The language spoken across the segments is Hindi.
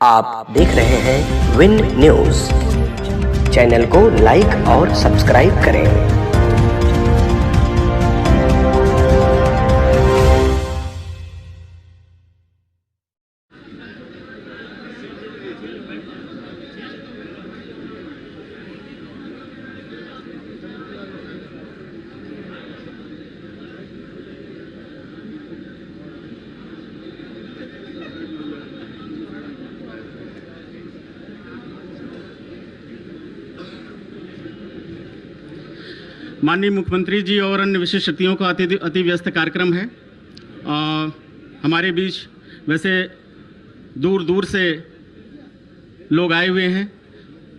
आप देख रहे हैं विन न्यूज। चैनल को लाइक और सब्सक्राइब करें। माननीय मुख्यमंत्री जी और अन्य विशिष्ट अतिथियों का अति व्यस्त कार्यक्रम है। हमारे बीच वैसे दूर दूर से लोग आए हुए हैं।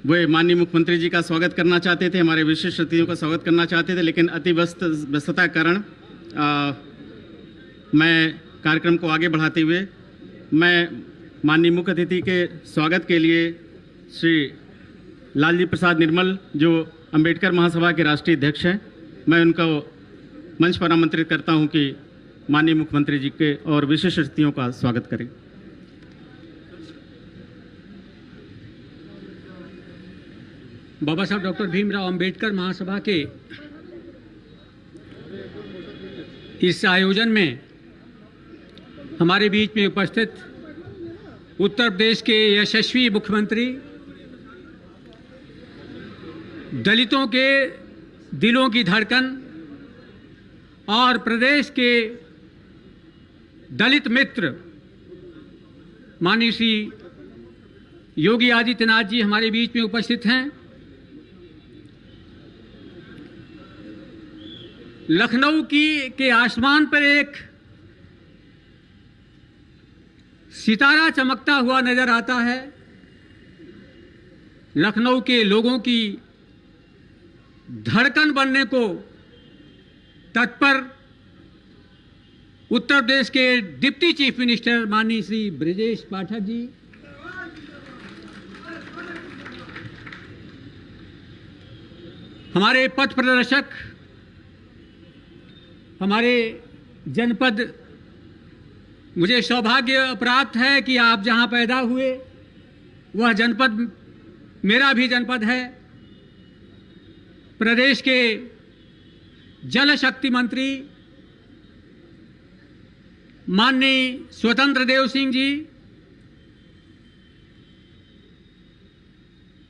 वे माननीय मुख्यमंत्री जी का स्वागत करना चाहते थे, हमारे विशिष्ट अतिथियों का स्वागत करना चाहते थे, लेकिन अति व्यस्तता के कारण मैं कार्यक्रम को आगे बढ़ाते हुए मैं माननीय मुख्य अतिथि के स्वागत के लिए श्री लालजी प्रसाद निर्मल, जो अंबेडकर महासभा के राष्ट्रीय अध्यक्ष हैं, मैं उनको मंच पर आमंत्रित करता हूं कि माननीय मुख्यमंत्री जी के और विशिष्ट अतिथियों का स्वागत करें। बाबा साहब डॉक्टर भीमराव अंबेडकर महासभा के इस आयोजन में हमारे बीच में उपस्थित उत्तर प्रदेश के यशस्वी मुख्यमंत्री, दलितों के दिलों की धड़कन और प्रदेश के दलित मित्र माननीय श्री योगी आदित्यनाथ जी हमारे बीच में उपस्थित हैं। लखनऊ के आसमान पर एक सितारा चमकता हुआ नजर आता है। लखनऊ के लोगों की धड़कन बनने को तत्पर उत्तर प्रदेश के डिप्टी चीफ मिनिस्टर माननीय श्री ब्रजेश पाठक जी, हमारे पथ प्रदर्शक, हमारे जनपद, मुझे सौभाग्य प्राप्त है कि आप जहां पैदा हुए वह जनपद मेरा भी जनपद है। प्रदेश के जल शक्ति मंत्री माननीय स्वतंत्र देव सिंह जी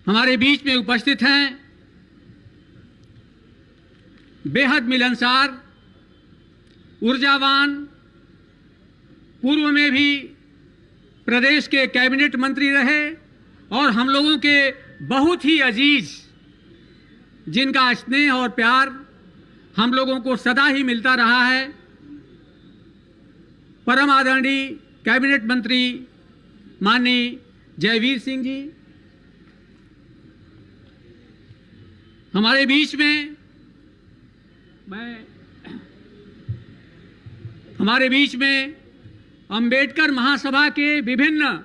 हमारे बीच में उपस्थित हैं। बेहद मिलनसार, ऊर्जावान, पूर्व में भी प्रदेश के कैबिनेट मंत्री रहे और हम लोगों के बहुत ही अजीज, जिनका स्नेह और प्यार हम लोगों को सदा ही मिलता रहा है, परम आदरणीय कैबिनेट मंत्री माननीय जयवीर सिंह जी हमारे बीच में अंबेडकर महासभा के विभिन्न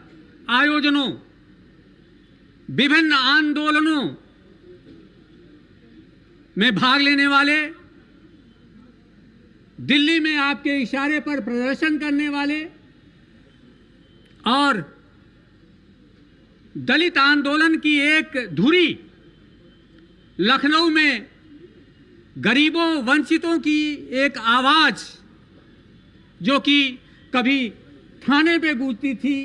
आयोजनों, विभिन्न आंदोलनों में भाग लेने वाले, दिल्ली में आपके इशारे पर प्रदर्शन करने वाले और दलित आंदोलन की एक धुरी लखनऊ में गरीबों, वंचितों की एक आवाज, जो कि कभी थाने पे गूंजती थी,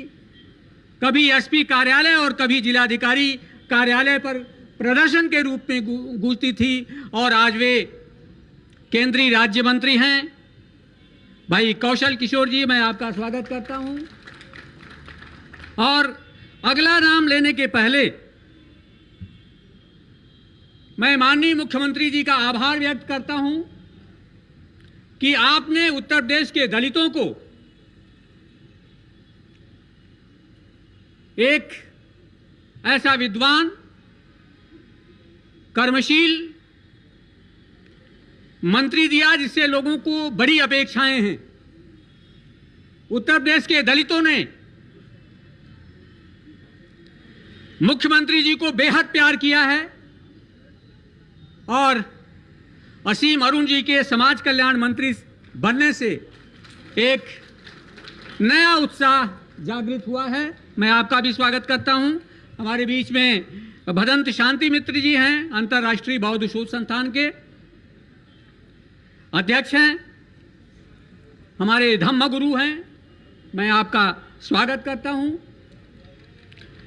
कभी एसपी कार्यालय और कभी जिलाधिकारी कार्यालय पर प्रदर्शन के रूप में गूंजती थी, और आज वे केंद्रीय राज्य मंत्री हैं। भाई कौशल किशोर जी, मैं आपका स्वागत करता हूं। और अगला नाम लेने के पहले मैं माननीय मुख्यमंत्री जी का आभार व्यक्त करता हूं कि आपने उत्तर प्रदेश के दलितों को एक ऐसा विद्वान, कर्मशील मंत्री दिया जिससे लोगों को बड़ी अपेक्षाएं हैं। उत्तर प्रदेश के दलितों ने मुख्यमंत्री जी को बेहद प्यार किया है और असीम अरुण जी के समाज कल्याण मंत्री बनने से एक नया उत्साह जागृत हुआ है। मैं आपका भी स्वागत करता हूं। हमारे बीच में भदंत शांति मित्र जी हैं, अंतर्राष्ट्रीय बौद्ध शोध संस्थान के अध्यक्ष हैं, हमारे धम्म गुरु हैं, मैं आपका स्वागत करता हूं।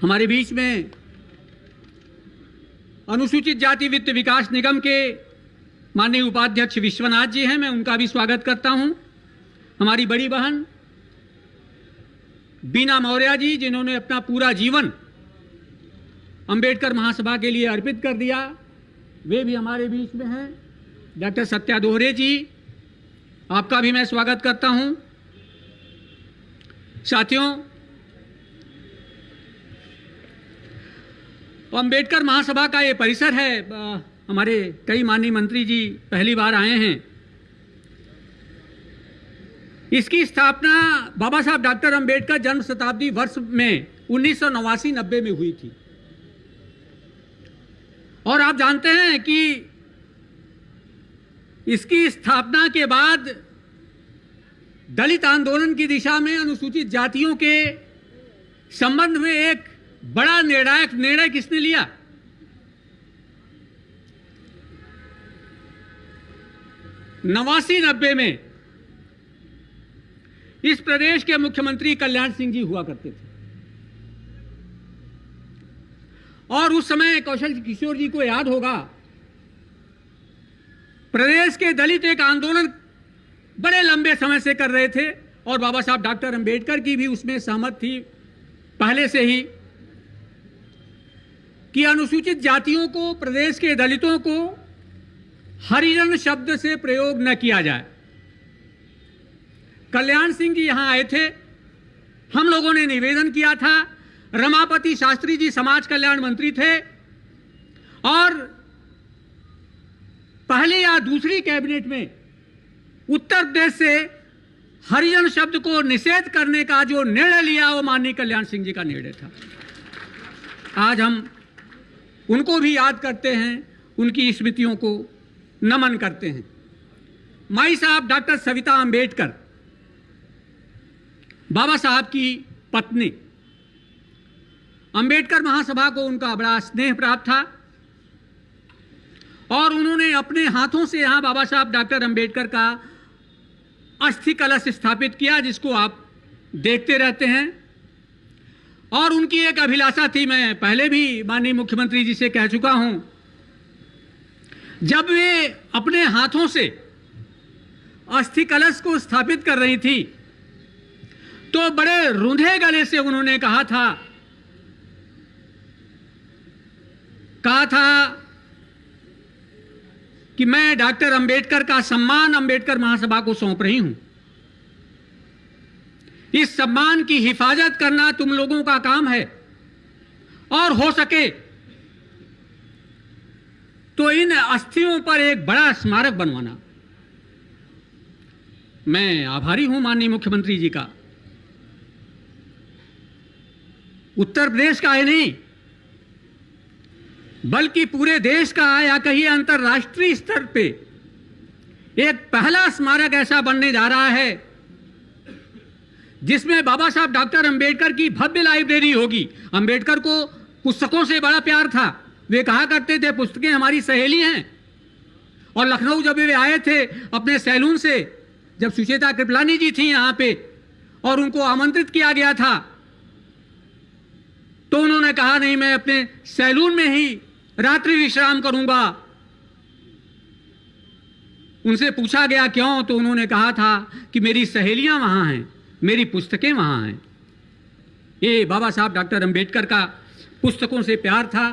हमारे बीच में अनुसूचित जाति वित्त विकास निगम के माननीय उपाध्यक्ष विश्वनाथ जी हैं, मैं उनका भी स्वागत करता हूं। हमारी बड़ी बहन बीना मौर्य जी, जिन्होंने अपना पूरा जीवन अंबेडकर महासभा के लिए अर्पित कर दिया, वे भी हमारे बीच में हैं। डॉक्टर सत्या दोहरे जी, आपका भी मैं स्वागत करता हूं। साथियों, अंबेडकर महासभा का ये परिसर है, हमारे कई माननीय मंत्री जी पहली बार आए हैं। इसकी स्थापना बाबा साहब डॉक्टर अंबेडकर जन्म शताब्दी वर्ष में 1989-90 में हुई थी। और आप जानते हैं कि इसकी स्थापना के बाद दलित आंदोलन की दिशा में अनुसूचित जातियों के संबंध में एक बड़ा निर्णायक निर्णय किसने लिया? नवासी 90 में इस प्रदेश के मुख्यमंत्री कल्याण सिंह जी हुआ करते थे और उस समय कौशल किशोर जी को याद होगा, प्रदेश के दलित एक आंदोलन बड़े लंबे समय से कर रहे थे और बाबा साहब डॉक्टर अंबेडकर की भी उसमें सहमत थी पहले से ही कि अनुसूचित जातियों को, प्रदेश के दलितों को हरिजन शब्द से प्रयोग न किया जाए। कल्याण सिंह जी यहां आए थे, हम लोगों ने निवेदन किया था, रमापति शास्त्री जी समाज कल्याण मंत्री थे और पहली या दूसरी कैबिनेट में उत्तर प्रदेश से हरिजन शब्द को निषेध करने का जो निर्णय लिया वो माननीय कल्याण सिंह जी का निर्णय था। आज हम उनको भी याद करते हैं, उनकी स्मृतियों को नमन करते हैं। माई साहब डॉक्टर सविता अंबेडकर, बाबा साहब की पत्नी, अंबेडकर महासभा को उनका बड़ा स्नेह प्राप्त था और उन्होंने अपने हाथों से यहां बाबा साहब डॉक्टर अंबेडकर का अस्थि कलश स्थापित किया, जिसको आप देखते रहते हैं। और उनकी एक अभिलाषा थी, मैं पहले भी माननीय मुख्यमंत्री जी से कह चुका हूं, जब वे अपने हाथों से अस्थि कलश को स्थापित कर रही थी तो बड़े रुंधे गले से उन्होंने कहा था कि मैं डॉक्टर अंबेडकर का सम्मान अंबेडकर महासभा को सौंप रही हूं। इस सम्मान की हिफाजत करना तुम लोगों का काम है और हो सके तो इन अस्थियों पर एक बड़ा स्मारक बनवाना। मैं आभारी हूं माननीय मुख्यमंत्री जी का, उत्तर प्रदेश का है नहीं बल्कि पूरे देश का या कहिए अंतर्राष्ट्रीय स्तर पे एक पहला स्मारक ऐसा बनने जा रहा है जिसमें बाबा साहब डॉक्टर अंबेडकर की भव्य लाइब्रेरी होगी। अंबेडकर को पुस्तकों से बड़ा प्यार था, वे कहा करते थे पुस्तकें हमारी सहेली हैं। और लखनऊ जब वे आए थे अपने सैलून से, जब सुचेता कृपलानी जी थी यहां पे और उनको आमंत्रित किया गया था, तो उन्होंने कहा नहीं, मैं अपने सैलून में ही रात्रि विश्राम करूंगा। उनसे पूछा गया क्यों, तो उन्होंने कहा था कि मेरी सहेलियां वहां हैं, मेरी पुस्तकें वहां हैं। ये बाबा साहब डॉक्टर अंबेडकर का पुस्तकों से प्यार था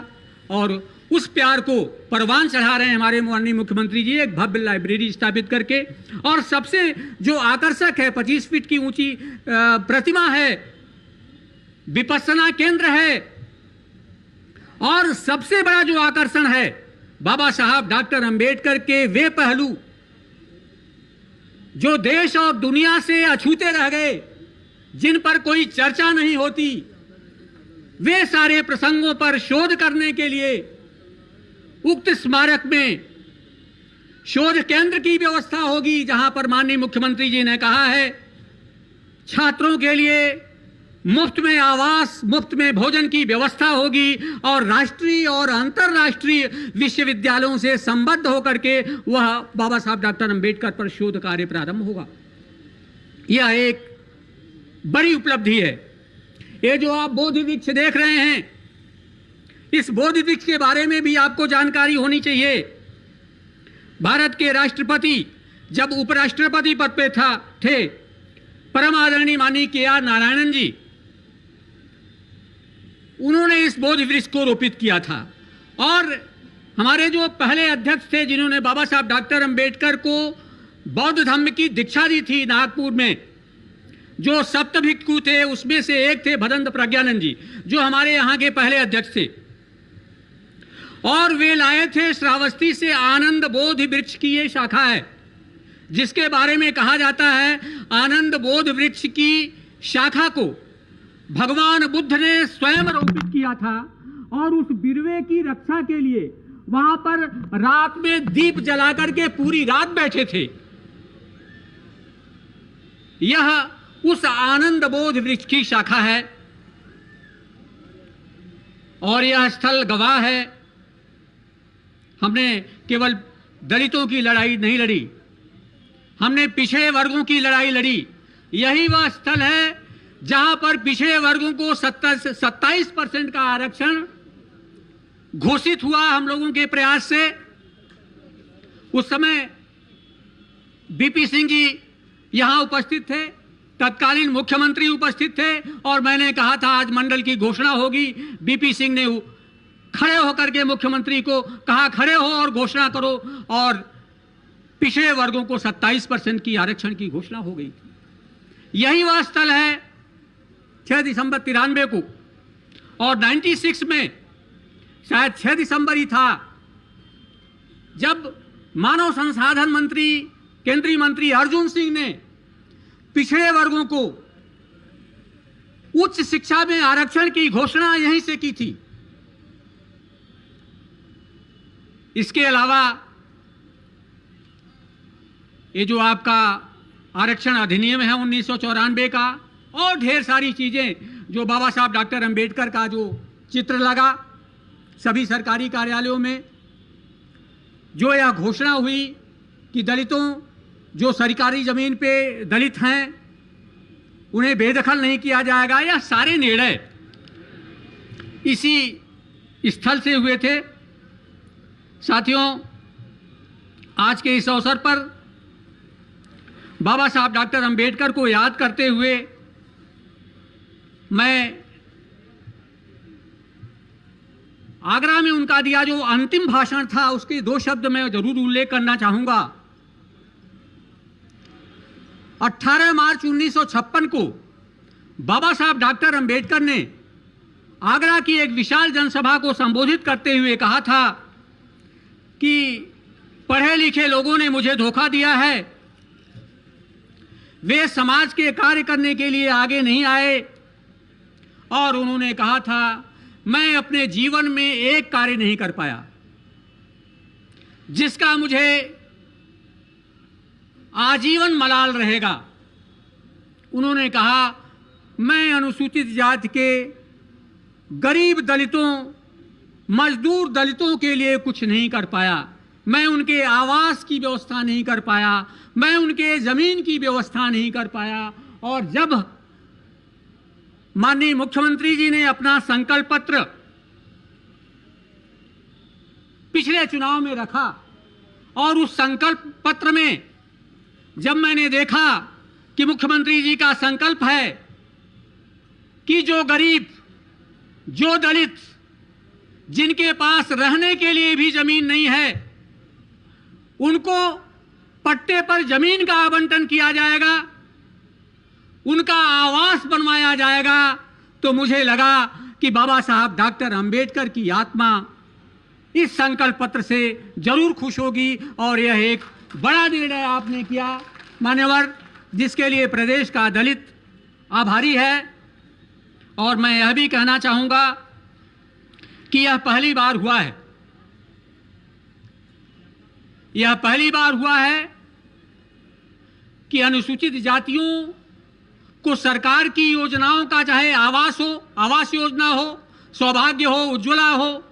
और उस प्यार को परवान चढ़ा रहे हैं हमारे माननीय मुख्यमंत्री जी, एक भव्य लाइब्रेरी स्थापित करके। और सबसे जो आकर्षक है, 25 फीट की ऊंची प्रतिमा है, विपස්සना केंद्र है और सबसे बड़ा जो आकर्षण है बाबा साहब डॉक्टर अंबेडकर के वे पहलू जो देश और दुनिया से अछूते रह गए, जिन पर कोई चर्चा नहीं होती, वे सारे प्रसंगों पर शोध करने के लिए उक्त स्मारक में शोध केंद्र की व्यवस्था होगी, जहां पर माननीय मुख्यमंत्री जी ने कहा है छात्रों के लिए मुफ्त में आवास, मुफ्त में भोजन की व्यवस्था होगी और राष्ट्रीय और अंतर्राष्ट्रीय विश्वविद्यालयों से संबद्ध होकर के वह बाबा साहब डॉक्टर अंबेडकर पर शोध कार्य प्रारंभ होगा। यह एक बड़ी उपलब्धि है। ये जो आप बोधि वृक्ष देख रहे हैं, इस बोधि वृक्ष के बारे में भी आपको जानकारी होनी चाहिए। भारत के राष्ट्रपति जब उपराष्ट्रपति पद पे थे परम आदरणीय माननीय के.आर. नारायणन जी, उन्होंने इस बोधि वृक्ष को रोपित किया था। और हमारे जो पहले अध्यक्ष थे जिन्होंने बाबा साहब डॉक्टर अंबेडकर को बौद्ध धर्म की दीक्षा दी थी नागपुर में, जो सप्त भिक्षु थे उसमें से एक थे भदंत प्रज्ञानंद जी, जो हमारे यहाँ के पहले अध्यक्ष थे। और वे लाए थे श्रावस्ती से आनंद बोधि वृक्ष की ये शाखा है, जिसके बारे में कहा जाता है आनंद बोध वृक्ष की शाखा को भगवान बुद्ध ने स्वयं रोपित किया था और उस बिरवे की रक्षा के लिए वहां पर रात में दीप जलाकर के पूरी रात बैठे थे। यह उस आनंद बोध वृक्ष की शाखा है और यह स्थल गवाह है। हमने केवल दलितों की लड़ाई नहीं लड़ी, हमने पिछड़े वर्गों की लड़ाई लड़ी। यही वह स्थल है जहां पर पिछड़े वर्गों को 27% का आरक्षण घोषित हुआ हम लोगों के प्रयास से। उस समय बीपी सिंह जी यहां उपस्थित थे, तत्कालीन मुख्यमंत्री उपस्थित थे और मैंने कहा था आज मंडल की घोषणा होगी। बीपी सिंह ने खड़े होकर के मुख्यमंत्री को कहा खड़े हो और घोषणा करो, और पिछड़े वर्गों को 27% की आरक्षण की घोषणा हो गई थी। यही वह स्थल है 6 दिसंबर 93 को, और 96 में शायद 6 दिसंबर ही था जब मानव संसाधन मंत्री केंद्रीय मंत्री अर्जुन सिंह ने पिछड़े वर्गों को उच्च शिक्षा में आरक्षण की घोषणा यहीं से की थी। इसके अलावा ये जो आपका आरक्षण अधिनियम है 1994 का, और ढेर सारी चीजें जो बाबा साहब डॉक्टर अंबेडकर का जो चित्र लगा सभी सरकारी कार्यालयों में, जो यह घोषणा हुई कि दलितों जो सरकारी जमीन पे दलित हैं उन्हें बेदखल नहीं किया जाएगा, यह सारे निर्णय इसी स्थल से हुए थे। साथियों, आज के इस अवसर पर बाबा साहब डॉक्टर अंबेडकर को याद करते हुए मैं आगरा में उनका दिया जो अंतिम भाषण था उसके 2 शब्द मैं जरूर उल्लेख करना चाहूंगा। 18 मार्च 1956 को बाबा साहब डॉक्टर अंबेडकर ने आगरा की एक विशाल जनसभा को संबोधित करते हुए कहा था कि पढ़े लिखे लोगों ने मुझे धोखा दिया है, वे समाज के कार्य करने के लिए आगे नहीं आए, और उन्होंने कहा था मैं अपने जीवन में एक कार्य नहीं कर पाया जिसका मुझे आजीवन मलाल रहेगा। उन्होंने कहा मैं अनुसूचित जाति के गरीब दलितों, मजदूर दलितों के लिए कुछ नहीं कर पाया, मैं उनके आवास की व्यवस्था नहीं कर पाया, मैं उनके जमीन की व्यवस्था नहीं कर पाया। और जब माननीय मुख्यमंत्री जी ने अपना संकल्प पत्र पिछले चुनाव में रखा और उस संकल्प पत्र में जब मैंने देखा कि मुख्यमंत्री जी का संकल्प है कि जो गरीब, जो दलित, जिनके पास रहने के लिए भी जमीन नहीं है, उनको पट्टे पर जमीन का आवंटन किया जाएगा, उनका आवास बनवाया जाएगा, तो मुझे लगा कि बाबा साहब डॉक्टर अंबेडकर की आत्मा इस संकल्प पत्र से जरूर खुश होगी। और यह एक बड़ा निर्णय आपने किया मान्यवर, जिसके लिए प्रदेश का दलित आभारी है। और मैं यह भी कहना चाहूंगा कि यह पहली बार हुआ है, यह पहली बार हुआ है कि अनुसूचित जातियों को सरकार की योजनाओं का, चाहे आवास हो, आवास योजना हो, सौभाग्य हो, उज्ज्वला हो,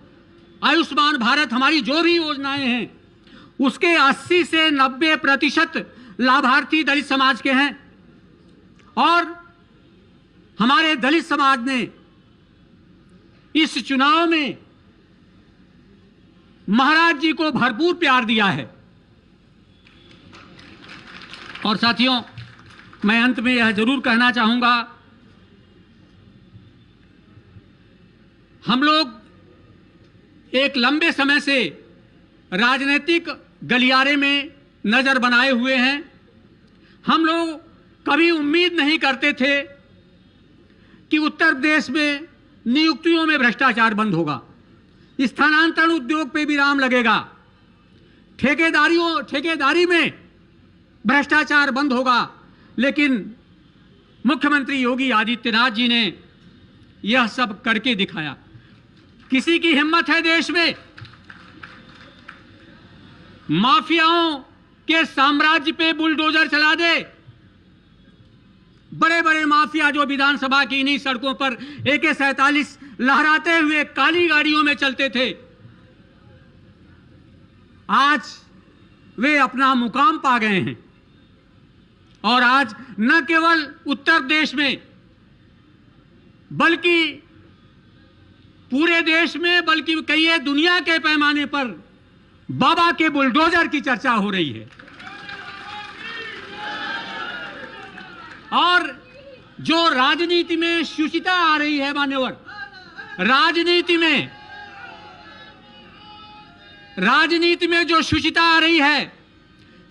आयुष्मान भारत, हमारी जो भी योजनाएं हैं, उसके 80 से 90% लाभार्थी दलित समाज के हैं। और हमारे दलित समाज ने इस चुनाव में महाराज जी को भरपूर प्यार दिया है। और साथियों, मैं अंत में यह जरूर कहना चाहूंगा, हम लोग एक लंबे समय से राजनीतिक गलियारे में नजर बनाए हुए हैं। हम लोग कभी उम्मीद नहीं करते थे कि उत्तर प्रदेश में नियुक्तियों में भ्रष्टाचार बंद होगा, स्थानांतरण उद्योग पे विराम लगेगा, ठेकेदारी में भ्रष्टाचार बंद होगा। लेकिन मुख्यमंत्री योगी आदित्यनाथ जी ने यह सब करके दिखाया। किसी की हिम्मत है देश में माफियाओं के साम्राज्य पे बुलडोजर चला दे? बड़े बड़े माफिया जो विधानसभा की इन्हीं सड़कों पर AK-47 लहराते हुए काली गाड़ियों में चलते थे, आज वे अपना मुकाम पा गए हैं। और आज न केवल उत्तर प्रदेश में बल्कि पूरे देश में, बल्कि कई दुनिया के पैमाने पर बाबा के बुलडोजर की चर्चा हो रही है। और जो राजनीति में शुचिता आ रही है मान्यवर, राजनीति में जो शुचिता आ रही है,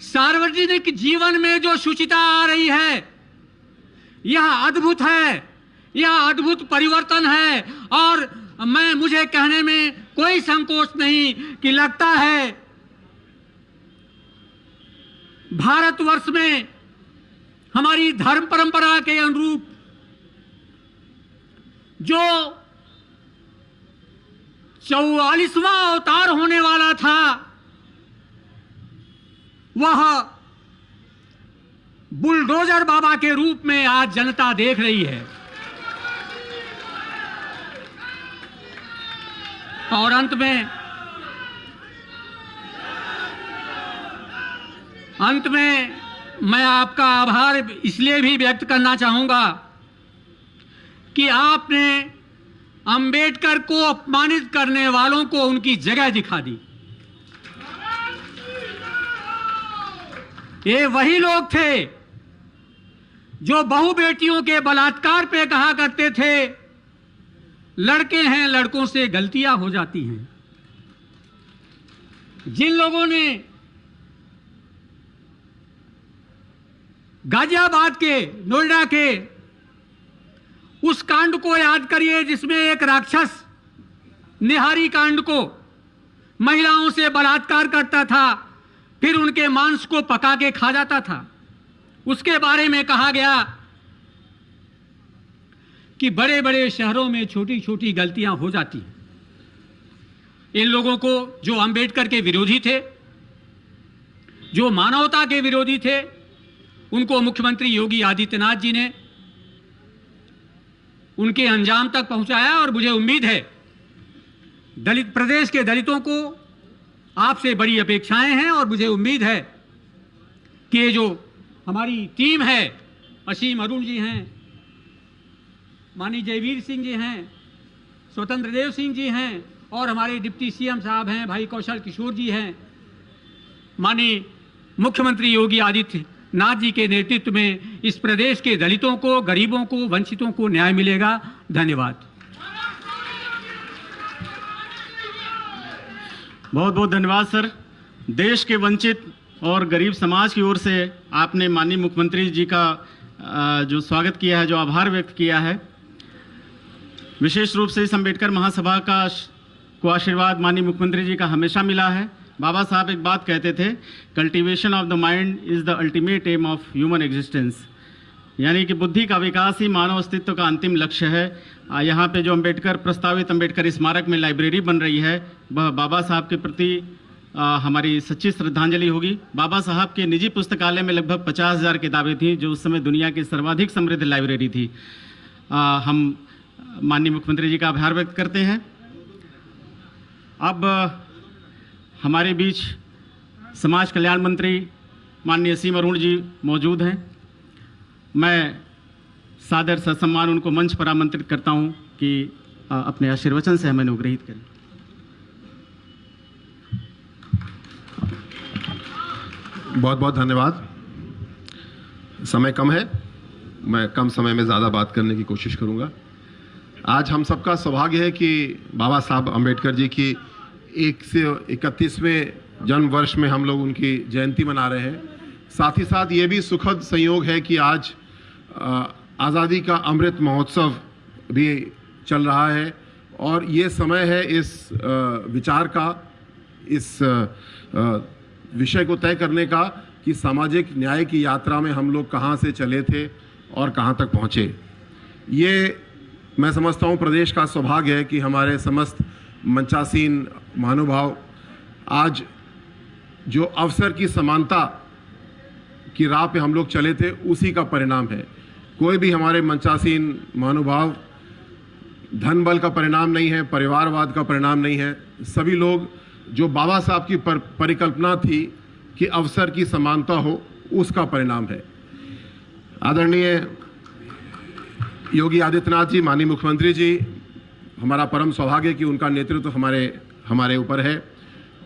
सार्वजनिक जीवन में जो शुचिता आ रही है, यह अद्भुत है, यह अद्भुत परिवर्तन है। और मुझे कहने में कोई संकोच नहीं कि लगता है भारतवर्ष में हमारी धर्म परंपरा के अनुरूप जो 44वां अवतार होने वाला था, वह बुलडोजर बाबा के रूप में आज जनता देख रही है। और अंत में मैं आपका आभार इसलिए भी व्यक्त करना चाहूंगा कि आपने अंबेडकर को अपमानित करने वालों को उनकी जगह दिखा दी। ये वही लोग थे जो बहु बेटियों के बलात्कार पे कहा करते थे, लड़के हैं, लड़कों से गलतियां हो जाती हैं। जिन लोगों ने गाजियाबाद के, नोएडा के उस कांड को याद करिए जिसमें एक राक्षस निहारी कांड को महिलाओं से बलात्कार करता था, फिर उनके मांस को पका के खा जाता था। उसके बारे में कहा गया कि बड़े बड़े शहरों में छोटी छोटी गलतियां हो जाती हैं। इन लोगों को, जो अंबेडकर के विरोधी थे, जो मानवता के विरोधी थे, उनको मुख्यमंत्री योगी आदित्यनाथ जी ने उनके अंजाम तक पहुंचाया। और मुझे उम्मीद है दलित प्रदेश के दलितों को आपसे बड़ी अपेक्षाएं हैं, और मुझे उम्मीद है कि ये जो हमारी टीम है, असीम अरुण जी हैं, माननीय जयवीर सिंह जी हैं, स्वतंत्र देव सिंह जी हैं, और हमारे डिप्टी CM साहब हैं, भाई कौशल किशोर जी हैं, माननीय मुख्यमंत्री योगी आदित्यनाथ जी के नेतृत्व में इस प्रदेश के दलितों को, गरीबों को, वंचितों को न्याय मिलेगा। धन्यवाद। बहुत बहुत धन्यवाद सर। देश के वंचित और गरीब समाज की ओर से आपने माननीय मुख्यमंत्री जी का जो स्वागत किया है, जो आभार व्यक्त किया है, विशेष रूप से इस अम्बेडकर महासभा को आशीर्वाद माननीय मुख्यमंत्री जी का हमेशा मिला है। बाबा साहब एक बात कहते थे, cultivation of the mind is the ultimate aim of human existence, यानी कि बुद्धि का विकास ही मानव अस्तित्व का अंतिम लक्ष्य है। यहाँ पे जो प्रस्तावित अम्बेडकर स्मारक में लाइब्रेरी बन रही है, वह बाबा साहब के प्रति हमारी सच्ची श्रद्धांजलि होगी। बाबा साहब के निजी पुस्तकालय में लगभग 50,000 किताबें थीं, जो उस समय दुनिया की सर्वाधिक समृद्ध लाइब्रेरी थी। हम माननीय मुख्यमंत्री जी का आभार व्यक्त करते हैं। अब हमारे बीच समाज कल्याण मंत्री माननीय सीम अरुण जी मौजूद हैं। मैं सादर ससम्मान उनको मंच पर आमंत्रित करता हूं कि अपने आशीर्वचन से हमें अनुग्रहित करें। बहुत बहुत धन्यवाद। समय कम है, मैं कम समय में ज़्यादा बात करने की कोशिश करूंगा। आज हम सबका सौभाग्य है कि बाबा साहब अम्बेडकर जी की 131वें जन्म वर्ष में हम लोग उनकी जयंती मना रहे हैं। साथ ही साथ ये भी सुखद संयोग है कि आज आज़ादी का अमृत महोत्सव भी चल रहा है और ये समय है इस विचार का, इस विषय को तय करने का कि सामाजिक न्याय की यात्रा में हम लोग कहाँ से चले थे और कहाँ तक पहुँचे। ये मैं समझता हूँ प्रदेश का सौभाग्य है कि हमारे समस्त मंचासीन महानुभाव आज जो अवसर की समानता की राह पे हम लोग चले थे उसी का परिणाम है। कोई भी हमारे मंचासीन महानुभाव धन बल का परिणाम नहीं है, परिवारवाद का परिणाम नहीं है। सभी लोग जो बाबा साहब की परिकल्पना थी कि अवसर की समानता हो, उसका परिणाम है। आदरणीय योगी आदित्यनाथ जी, माननीय मुख्यमंत्री जी, हमारा परम सौभाग्य कि उनका नेतृत्व हमारे ऊपर है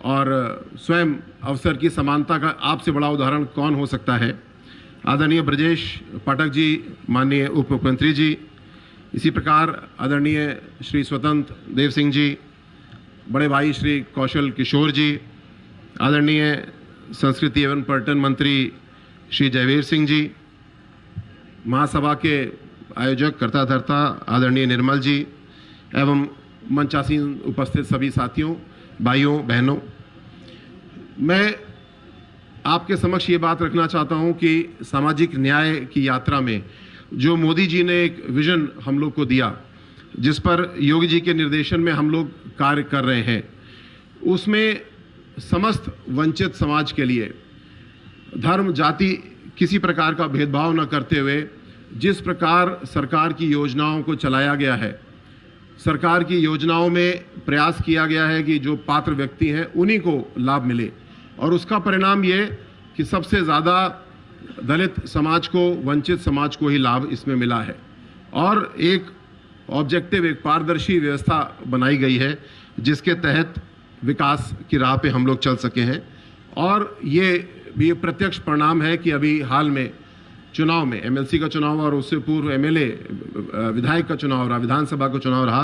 और स्वयं अवसर की समानता का आपसे बड़ा उदाहरण कौन हो सकता है। आदरणीय ब्रजेश पाठक जी, माननीय उप मुख्यमंत्री जी, इसी प्रकार आदरणीय श्री स्वतंत्र देव सिंह जी, बड़े भाई श्री कौशल किशोर जी, आदरणीय संस्कृति एवं पर्यटन मंत्री श्री जयवीर सिंह जी, महासभा के आयोजक कर्ता धर्ता आदरणीय निर्मल जी एवं मंचासीन उपस्थित सभी साथियों, भाइयों बहनों, मैं आपके समक्ष ये बात रखना चाहता हूँ कि सामाजिक न्याय की यात्रा में जो मोदी जी ने एक विजन हम लोग को दिया, जिस पर योगी जी के निर्देशन में हम लोग कार्य कर रहे हैं, उसमें समस्त वंचित समाज के लिए धर्म जाति किसी प्रकार का भेदभाव न करते हुए जिस प्रकार सरकार की योजनाओं को चलाया गया है, सरकार की योजनाओं में प्रयास किया गया है कि जो पात्र व्यक्ति हैं उन्हीं को लाभ मिले और उसका परिणाम ये कि सबसे ज़्यादा दलित समाज को, वंचित समाज को ही लाभ इसमें मिला है और एक ऑब्जेक्टिव, एक पारदर्शी व्यवस्था बनाई गई है जिसके तहत विकास की राह पे हम लोग चल सके हैं। और ये भी प्रत्यक्ष परिणाम है कि अभी हाल में चुनाव में एमएलसी का चुनाव और उससे पूर्व एमएलए विधायक का चुनाव रहा, विधानसभा का चुनाव रहा,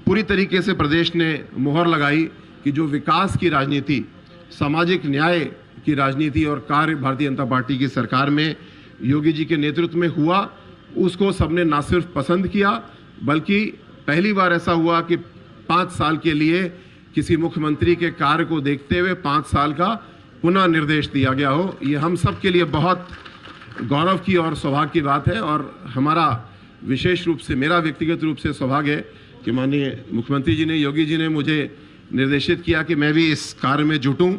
पूरी तरीके से प्रदेश ने मुहर लगाई कि जो विकास की राजनीति, सामाजिक न्याय की राजनीति और कार्य भारतीय जनता पार्टी की सरकार में योगी जी के नेतृत्व में हुआ, उसको सबने ना सिर्फ पसंद किया बल्कि पहली बार ऐसा हुआ कि 5 साल के लिए किसी मुख्यमंत्री के कार्य को देखते हुए 5 साल का पुनः निर्देश दिया गया हो। ये हम सब के लिए बहुत गौरव की और सौभाग्य की बात है और हमारा विशेष रूप से, मेरा व्यक्तिगत रूप से सौभाग्य है कि माननीय मुख्यमंत्री जी ने, योगी जी ने मुझे निर्देशित किया कि मैं भी इस कार्य में जुटूं।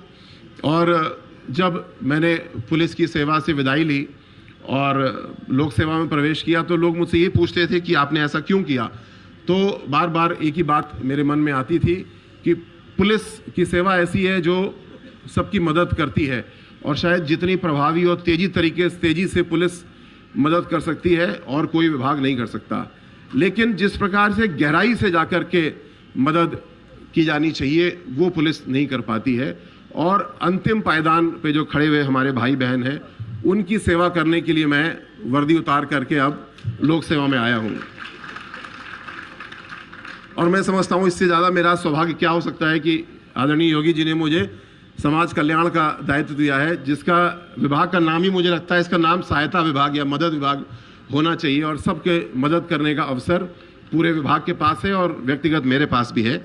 और जब मैंने पुलिस की सेवा से विदाई ली और लोक सेवा में प्रवेश किया तो लोग मुझसे ये पूछते थे कि आपने ऐसा क्यों किया। तो बार बार एक ही बात मेरे मन में आती थी कि पुलिस की सेवा ऐसी है जो सबकी मदद करती है और शायद जितनी प्रभावी और तेजी से पुलिस मदद कर सकती है और कोई विभाग नहीं कर सकता। लेकिन जिस प्रकार से गहराई से जाकर के मदद की जानी चाहिए वो पुलिस नहीं कर पाती है और अंतिम पायदान पे जो खड़े हुए हमारे भाई बहन हैं उनकी सेवा करने के लिए मैं वर्दी उतार करके अब लोक सेवा में आया हूँ। और मैं समझता हूँ इससे ज़्यादा मेरा सौभाग्य क्या हो सकता है कि आदरणीय योगी जी ने मुझे समाज कल्याण का दायित्व दिया है, जिसका विभाग का नाम ही मुझे लगता है इसका नाम सहायता विभाग या मदद विभाग होना चाहिए और सबके मदद करने का अवसर पूरे विभाग के पास है और व्यक्तिगत मेरे पास भी है।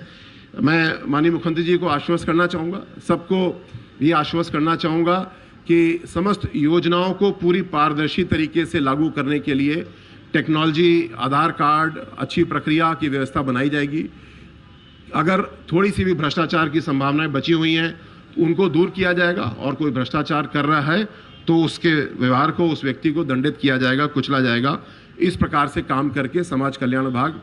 मैं माननीय मुख्यमंत्री जी को आश्वस्त करना चाहूँगा, सबको ये आश्वस्त करना चाहूँगा कि समस्त योजनाओं को पूरी पारदर्शी तरीके से लागू करने के लिए टेक्नोलॉजी, आधार कार्ड, अच्छी प्रक्रिया की व्यवस्था बनाई जाएगी। अगर थोड़ी सी भी भ्रष्टाचार की संभावनाएं बची हुई हैं उनको दूर किया जाएगा, और कोई भ्रष्टाचार कर रहा है तो उसके व्यवहार को, उस व्यक्ति को दंडित किया जाएगा, कुचला जाएगा। इस प्रकार से काम करके समाज कल्याण विभाग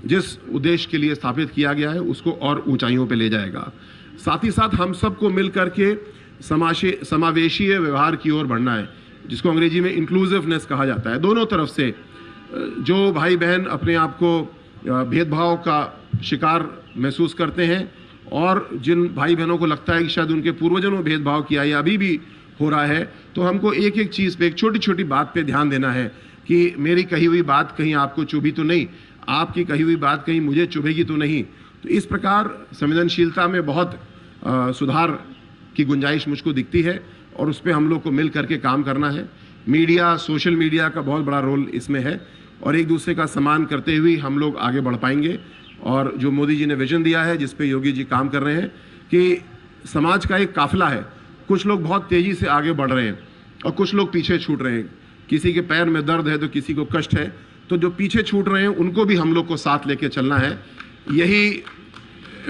जिस उद्देश्य के लिए स्थापित किया गया है उसको और ऊंचाइयों पे ले जाएगा। साथ ही साथ हम सबको मिल करके समावेशीय व्यवहार की ओर बढ़ना है, जिसको अंग्रेजी में इंक्लूसिवनेस कहा जाता है। दोनों तरफ से जो भाई बहन अपने आप को भेदभाव का शिकार महसूस करते हैं, और जिन भाई बहनों को लगता है कि शायद उनके पूर्वजों में भेदभाव किया या अभी भी हो रहा है, तो हमको एक एक चीज़ पे, एक छोटी छोटी बात पे ध्यान देना है कि मेरी कही हुई बात कहीं आपको चुभी तो नहीं, आपकी कही हुई बात कहीं मुझे चुभेगी तो नहीं। तो इस प्रकार संवेदनशीलता में बहुत सुधार की गुंजाइश मुझको दिखती है, और उस पर हम लोग को मिल करके काम करना है। मीडिया, सोशल मीडिया का बहुत बड़ा रोल इसमें है, और एक दूसरे का सम्मान करते हुए हम लोग आगे बढ़ पाएंगे। और जो मोदी जी ने विजन दिया है, जिस पे योगी जी काम कर रहे हैं, कि समाज का एक काफिला है, कुछ लोग बहुत तेजी से आगे बढ़ रहे हैं और कुछ लोग पीछे छूट रहे हैं। किसी के पैर में दर्द है तो किसी को कष्ट है, तो जो पीछे छूट रहे हैं उनको भी हम लोग को साथ लेके चलना है। यही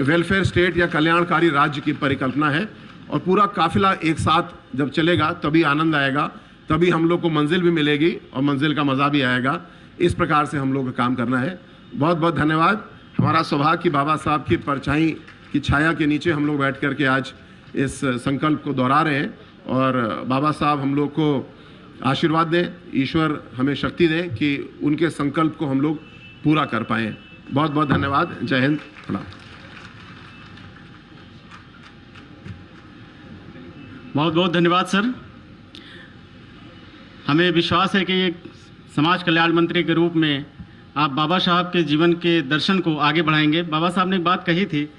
वेलफेयर स्टेट या कल्याणकारी राज्य की परिकल्पना है, और पूरा काफिला एक साथ जब चलेगा तभी आनंद आएगा, तभी हम लोग को मंजिल भी मिलेगी और मंजिल का मज़ा भी आएगा। इस प्रकार से हम लोग को काम करना है। बहुत बहुत धन्यवाद। हमारा सौभाग्य कि बाबा साहब की परछाई की छाया के नीचे हम लोग बैठ करके आज इस संकल्प को दोहरा रहे हैं, और बाबा साहब हम लोग को आशीर्वाद दें, ईश्वर हमें शक्ति दें कि उनके संकल्प को हम लोग पूरा कर पाएँ। बहुत बहुत धन्यवाद। जय हिंद, प्रणाम। बहुत बहुत धन्यवाद सर। हमें विश्वास है कि एक समाज कल्याण मंत्री के रूप में आप बाबा साहब के जीवन के दर्शन को आगे बढ़ाएंगे। बाबा साहब ने एक बात कही थी,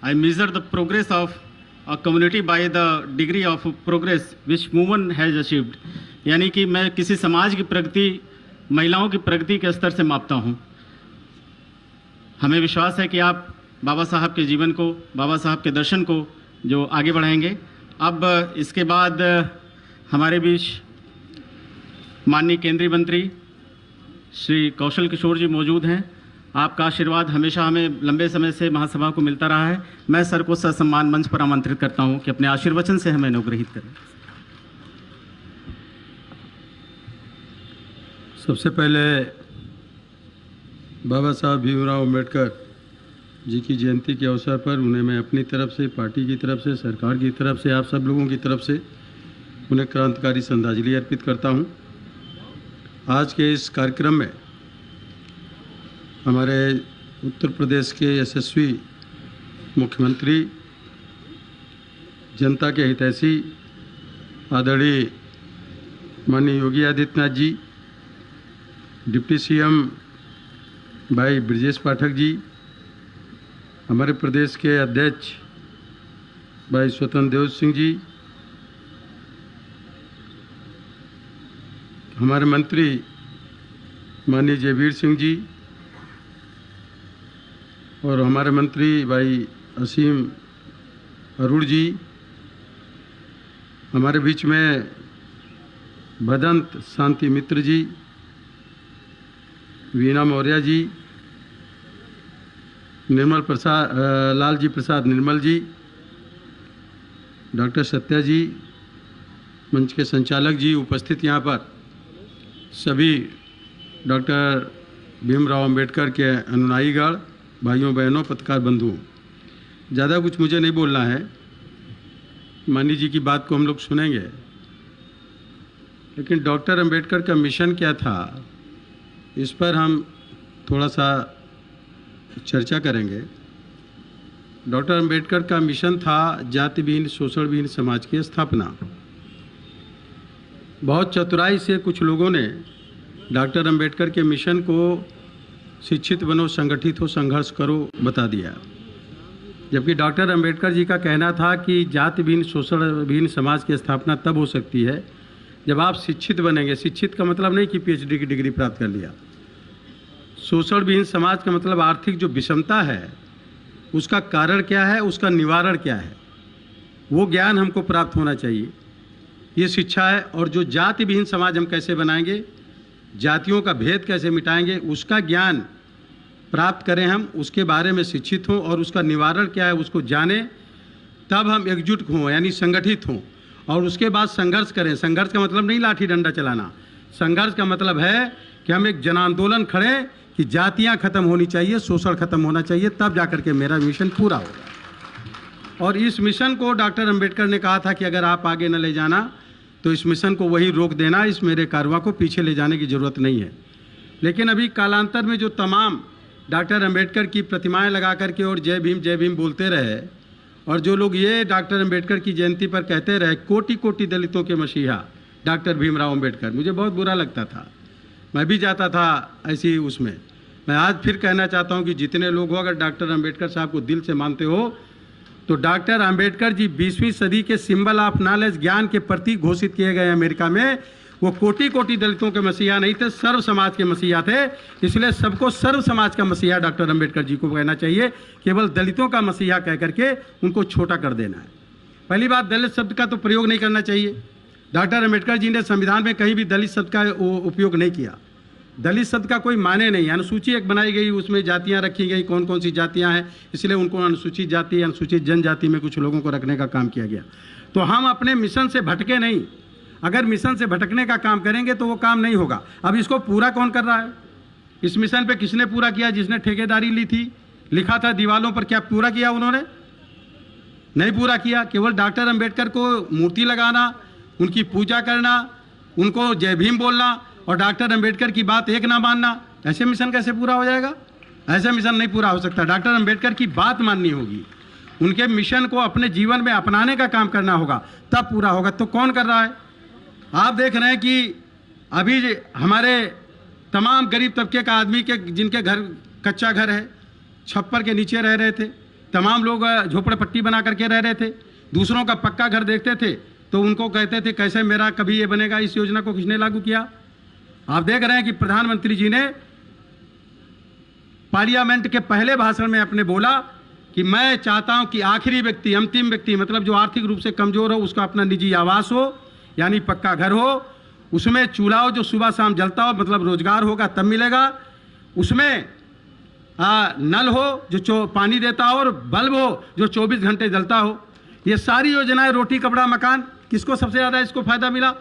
I measure the progress of a community by the degree of progress which woman has achieved, यानी कि मैं किसी समाज की प्रगति, महिलाओं की प्रगति के स्तर से मापता हूँ। हमें विश्वास है कि आप बाबा साहब के जीवन को, बाबा साहब के दर्शन को जो आगे बढ़ाएंगे। अब इसके बाद हमारे बीच माननीय केंद्रीय मंत्री श्री कौशल किशोर जी मौजूद हैं। आपका आशीर्वाद हमेशा हमें लंबे समय से महासभा को मिलता रहा है। मैं सर को ससम्मान मंच पर आमंत्रित करता हूं कि अपने आशीर्वचन से हमें अनुग्रहित करें। सबसे पहले बाबा साहब भीमराव अम्बेडकर जी की जयंती के अवसर पर उन्हें मैं अपनी तरफ से, पार्टी की तरफ से, सरकार की तरफ से, आप सब लोगों की तरफ से उन्हें क्रांतिकारी श्रद्धांजलि अर्पित करता हूं। आज के इस कार्यक्रम में हमारे उत्तर प्रदेश के यशस्वी मुख्यमंत्री, जनता के हितैषी आदरणीय माननीय योगी आदित्यनाथ जी, डिप्टी सीएम भाई ब्रजेश पाठक जी, हमारे प्रदेश के अध्यक्ष भाई स्वतंत्र देव सिंह जी, हमारे मंत्री माननीय जयवीर सिंह जी, और हमारे मंत्री भाई असीम अरुण जी, हमारे बीच में भदंत शांति मित्र जी, वीना मौर्य जी, निर्मल प्रसाद लाल जी प्रसाद निर्मल जी, डॉक्टर सत्या जी, मंच के संचालक जी, उपस्थित यहाँ पर सभी डॉक्टर भीमराव अंबेडकर के अनुयायीगण, भाइयों बहनों, पत्रकार बंधुओं, ज़्यादा कुछ मुझे नहीं बोलना है। मानी जी की बात को हम लोग सुनेंगे, लेकिन डॉक्टर अंबेडकर का मिशन क्या था इस पर हम थोड़ा सा चर्चा करेंगे। डॉक्टर अंबेडकर का मिशन था जाति विहीन, शोषण विहीन समाज की स्थापना। बहुत चतुराई से कुछ लोगों ने डॉक्टर अंबेडकर के मिशन को शिक्षित बनो, संगठित हो, संघर्ष करो बता दिया, जबकि डॉक्टर अंबेडकर जी का कहना था कि जाति विहीन, शोषण विहीन समाज की स्थापना तब हो सकती है जब आप शिक्षित बनेंगे। शिक्षित का मतलब नहीं कि पीएचडी की डिग्री प्राप्त कर लिया। शोषण विहीन समाज का मतलब आर्थिक जो विषमता है उसका कारण क्या है, उसका निवारण क्या है, वो ज्ञान हमको प्राप्त होना चाहिए। ये शिक्षा है। और जो जाति विहीन समाज हम कैसे बनाएंगे, जातियों का भेद कैसे मिटाएंगे, उसका ज्ञान प्राप्त करें हम, उसके बारे में शिक्षित हों और उसका निवारण क्या है उसको जानें, तब हम एकजुट हों, यानी संगठित हों, और उसके बाद संघर्ष करें। संघर्ष का मतलब नहीं लाठी डंडा चलाना, संघर्ष का मतलब है कि हम एक जन आंदोलन खड़े कि जातियां खत्म होनी चाहिए, शोषण खत्म होना चाहिए, तब जाकर के मेरा मिशन पूरा होगा। और इस मिशन को डॉक्टर अंबेडकर ने कहा था कि अगर आप आगे न ले जाना तो इस मिशन को वही रोक देना, इस मेरे कारवां को पीछे ले जाने की ज़रूरत नहीं है। लेकिन अभी कालांतर में जो तमाम डॉक्टर अंबेडकर की प्रतिमाएं लगा करके और जय भीम बोलते रहे, और जो लोग ये डॉक्टर अंबेडकर की जयंती पर कहते रहे कोटि कोटि दलितों के मसीहा डॉक्टर भीमराव अंबेडकर, मुझे बहुत बुरा लगता था। मैं भी जाता था ऐसी उसमें। मैं आज फिर कहना चाहता हूं कि जितने लोग हो, अगर डॉक्टर अंबेडकर साहब को दिल से मानते हो तो डॉक्टर अंबेडकर जी 20वीं सदी के सिंबल ऑफ नॉलेज, ज्ञान के प्रतीक घोषित किए गए अमेरिका में। वो कोटि कोटि दलितों के मसीहा नहीं थे, सर्व समाज के मसीहा थे। इसलिए सबको सर्व समाज का मसीहा डॉक्टर अंबेडकर जी को कहना चाहिए, केवल दलितों का मसीहा कह करके उनको छोटा कर देना है। पहली बात, दलित शब्द का तो प्रयोग नहीं करना चाहिए। डॉक्टर अंबेडकर जी ने संविधान में कहीं भी दलित शब्द का उपयोग नहीं किया। दलित शब्द का कोई माने नहीं। अनुसूची एक बनाई गई, उसमें जातियां रखी गई, कौन कौन सी जातियां हैं, इसलिए उनको अनुसूचित जाति, अनुसूचित जनजाति में कुछ लोगों को रखने का काम किया गया। तो हम अपने मिशन से भटके नहीं। अगर मिशन से भटकने का काम करेंगे तो वो काम नहीं होगा। अब इसको पूरा कौन कर रहा है? इस मिशन पे किसने पूरा किया? जिसने ठेकेदारी ली थी, लिखा था दीवालों पर, क्या पूरा किया उन्होंने? नहीं पूरा किया। केवल डॉक्टर अंबेडकर को मूर्ति लगाना, उनकी पूजा करना, उनको जय भीम बोलना और डॉक्टर अंबेडकर की बात एक ना मानना, ऐसे मिशन कैसे पूरा हो जाएगा? ऐसे मिशन नहीं पूरा हो सकता। डॉक्टर अंबेडकर की बात माननी होगी, उनके मिशन को अपने जीवन में अपनाने का काम करना होगा, तब पूरा होगा। तो कौन कर रहा है? आप देख रहे हैं कि अभी हमारे तमाम गरीब तबके का आदमी के जिनके घर कच्चा घर है, छप्पर के नीचे रह रहे थे, तमाम लोग झोपड़पट्टी बना करके रह रहे थे, दूसरों का पक्का घर देखते थे तो उनको कहते थे कैसे मेरा कभी ये बनेगा। इस योजना को किसने लागू किया? आप देख रहे हैं कि प्रधानमंत्री जी ने पार्लियामेंट के पहले भाषण में अपने बोला कि मैं चाहता हूं कि आखिरी व्यक्ति, अंतिम व्यक्ति, मतलब जो आर्थिक रूप से कमजोर हो, उसका अपना निजी आवास हो, यानी पक्का घर हो, उसमें चूल्हा हो जो सुबह शाम जलता हो, मतलब रोजगार होगा तब मिलेगा, उसमें नल हो जो पानी देता हो, और बल्ब हो जो 24 घंटे जलता हो। ये सारी योजनाएं, रोटी कपड़ा मकान, किसको सबसे ज़्यादा इसको फायदा मिला?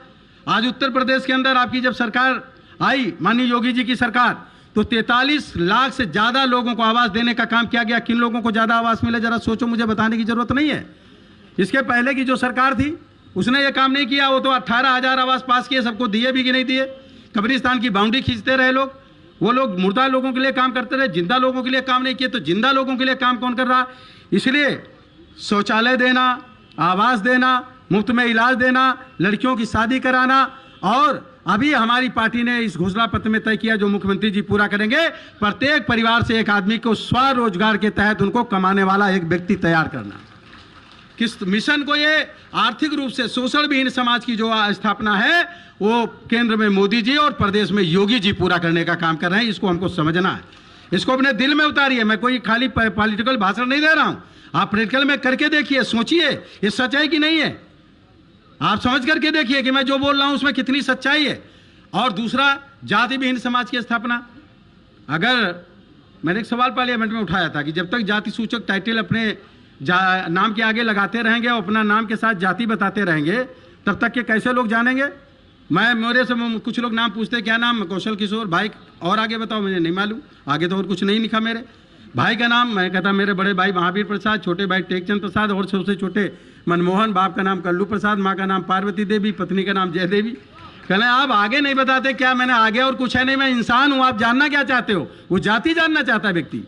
आज उत्तर प्रदेश के अंदर आपकी जब सरकार आई, माननीय योगी जी की सरकार, तो 43 लाख से ज़्यादा लोगों को आवास देने का काम किया गया। किन लोगों को ज़्यादा आवास मिले जरा सोचो, मुझे बताने की जरूरत नहीं है। इसके पहले की जो सरकार थी उसने ये काम नहीं किया। वो तो 18,000 आवास पास किए, सबको दिए भी कि नहीं दिए। कब्रिस्तान की बाउंड्री खींचते रहे लोग। वो लोग मुर्दा लोगों के लिए काम करते रहे, जिंदा लोगों के लिए काम नहीं किए। तो जिंदा लोगों के लिए काम कौन कर रहा? इसलिए शौचालय देना, आवास देना, मुफ्त में इलाज देना, लड़कियों की शादी कराना, और अभी हमारी पार्टी ने इस घोषणा पत्र में तय किया जो मुख्यमंत्री जी पूरा करेंगे, प्रत्येक परिवार से एक आदमी को स्वरोजगार के तहत उनको कमाने वाला एक व्यक्ति तैयार करना। किस मिशन को? ये आर्थिक रूप से शोषण विहीन समाज की जो स्थापना है वो केंद्र में मोदी जी और प्रदेश में योगी जी पूरा करने का काम कर रहे हैं। इसको हमको समझना है, इसको अपने दिल में उतारिए। मैं कोई खाली पॉलिटिकल भाषण नहीं दे रहा हूं, आप प्रैक्टिकल में करके देखिए, सोचिए ये सच है कि नहीं है। आप समझ करके देखिए कि मैं जो बोल रहा हूं उसमें कितनी सच्चाई है। और दूसरा, जाति विहीन समाज की स्थापना। अगर मैंने एक सवाल पार्लियामेंट में उठाया था कि जब तक जाति सूचक टाइटल अपने नाम के आगे लगाते रहेंगे और अपना नाम के साथ जाति बताते रहेंगे, तब तक के कैसे लोग जानेंगे? मेरे से कुछ लोग नाम पूछते, क्या नाम? कौशल किशोर। भाई और आगे बताओ, मुझे नहीं मालूम, आगे तो और कुछ नहीं लिखा मेरे भाई का नाम। मैं कहता मेरे बड़े भाई महावीर प्रसाद, छोटे भाई टेकचंद प्रसाद, और सबसे छोटे मनमोहन। बाप का नाम कल्लू प्रसाद, माँ का नाम पार्वती देवी, पत्नी का नाम जय देवी। कहना आप आगे नहीं बताते क्या? मैंने आगे और कुछ है नहीं, मैं इंसान हूं। आप जानना क्या चाहते हो? वो जाति जानना चाहता है व्यक्ति।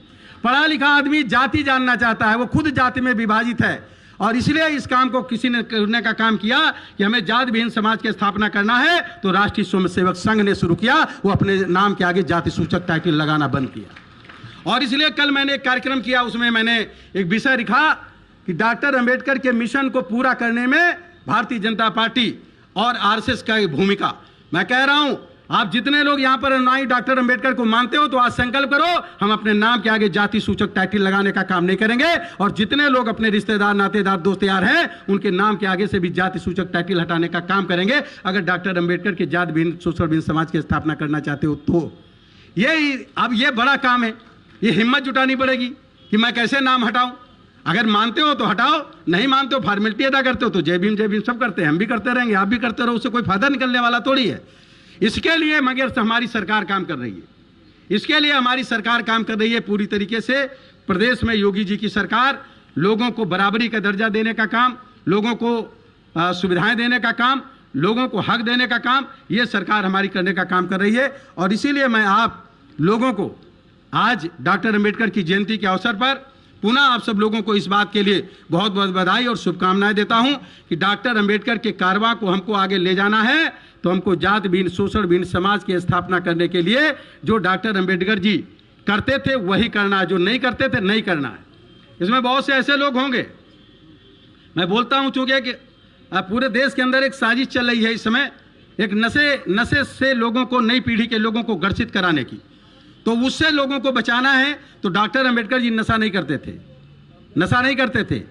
पढ़ा लिखा आदमी जाति जानना चाहता है, वो खुद जाति में विभाजित है। और इसलिए इस काम को किसी ने करने का काम किया कि हमें जाति विहीन समाज की स्थापना करना है, तो राष्ट्रीय स्वयंसेवक संघ ने शुरू किया। वो अपने नाम के आगे जाति सूचक टाइटल लगाना बंद किया। और इसलिए कल मैंने एक कार्यक्रम किया, उसमें मैंने एक विषय लिखा कि डॉक्टर अंबेडकर के मिशन को पूरा करने में भारतीय जनता पार्टी और आरएसएस का भूमिका। मैं कह रहा हूं, आप जितने लोग यहां पर अनुयायी डॉक्टर अंबेडकर को मानते हो, तो आज संकल्प करो हम अपने नाम के आगे जाति सूचक टाइटल लगाने का काम नहीं करेंगे। और जितने लोग अपने रिश्तेदार, नातेदार, दोस्त यार हैं, उनके नाम के आगे से भी जाति सूचक टाइटल हटाने का काम करेंगे। अगर डॉक्टर अंबेडकर के जाति विहीन शोषण विहीन समाज की स्थापना करना चाहते हो तो अब ये बड़ा काम है। ये हिम्मत जुटानी पड़ेगी कि मैं कैसे नाम हटाऊं। अगर मानते हो तो हटाओ, नहीं मानते हो फॉर्मेलिटी अदा करते हो तो जय भीम सब करते हैं, हम भी करते रहेंगे, आप भी करते रहो, उससे कोई फायदा निकलने वाला थोड़ी है। इसके लिए मगर हमारी सरकार काम कर रही है, इसके लिए हमारी सरकार काम कर रही है पूरी तरीके से। प्रदेश में योगी जी की सरकार लोगों को बराबरी का दर्जा देने का काम, लोगों को सुविधाएं देने का काम, लोगों को हक देने का काम, ये सरकार हमारी करने का काम कर रही है। और इसीलिए मैं आप लोगों को आज डॉक्टर अंबेडकर की जयंती के अवसर पर पुनः आप सब लोगों को इस बात के लिए बहुत बहुत बधाई और शुभकामनाएं देता हूं कि डॉक्टर अंबेडकर के कारवां को हमको आगे ले जाना है तो हमको जात बीन शोषण बीन समाज की स्थापना करने के लिए जो डॉक्टर अंबेडकर जी करते थे वही करना है, जो नहीं करते थे नहीं करना है। इसमें बहुत से ऐसे लोग होंगे, मैं बोलता हूं चूंकि कि पूरे देश के अंदर एक साजिश चल रही है इस समय, एक नशे से लोगों को, नई पीढ़ी के लोगों को ग्रसित कराने की, तो उससे लोगों को बचाना है। तो डॉक्टर अंबेडकर जी नशा नहीं करते थे, नशा नहीं करते थे।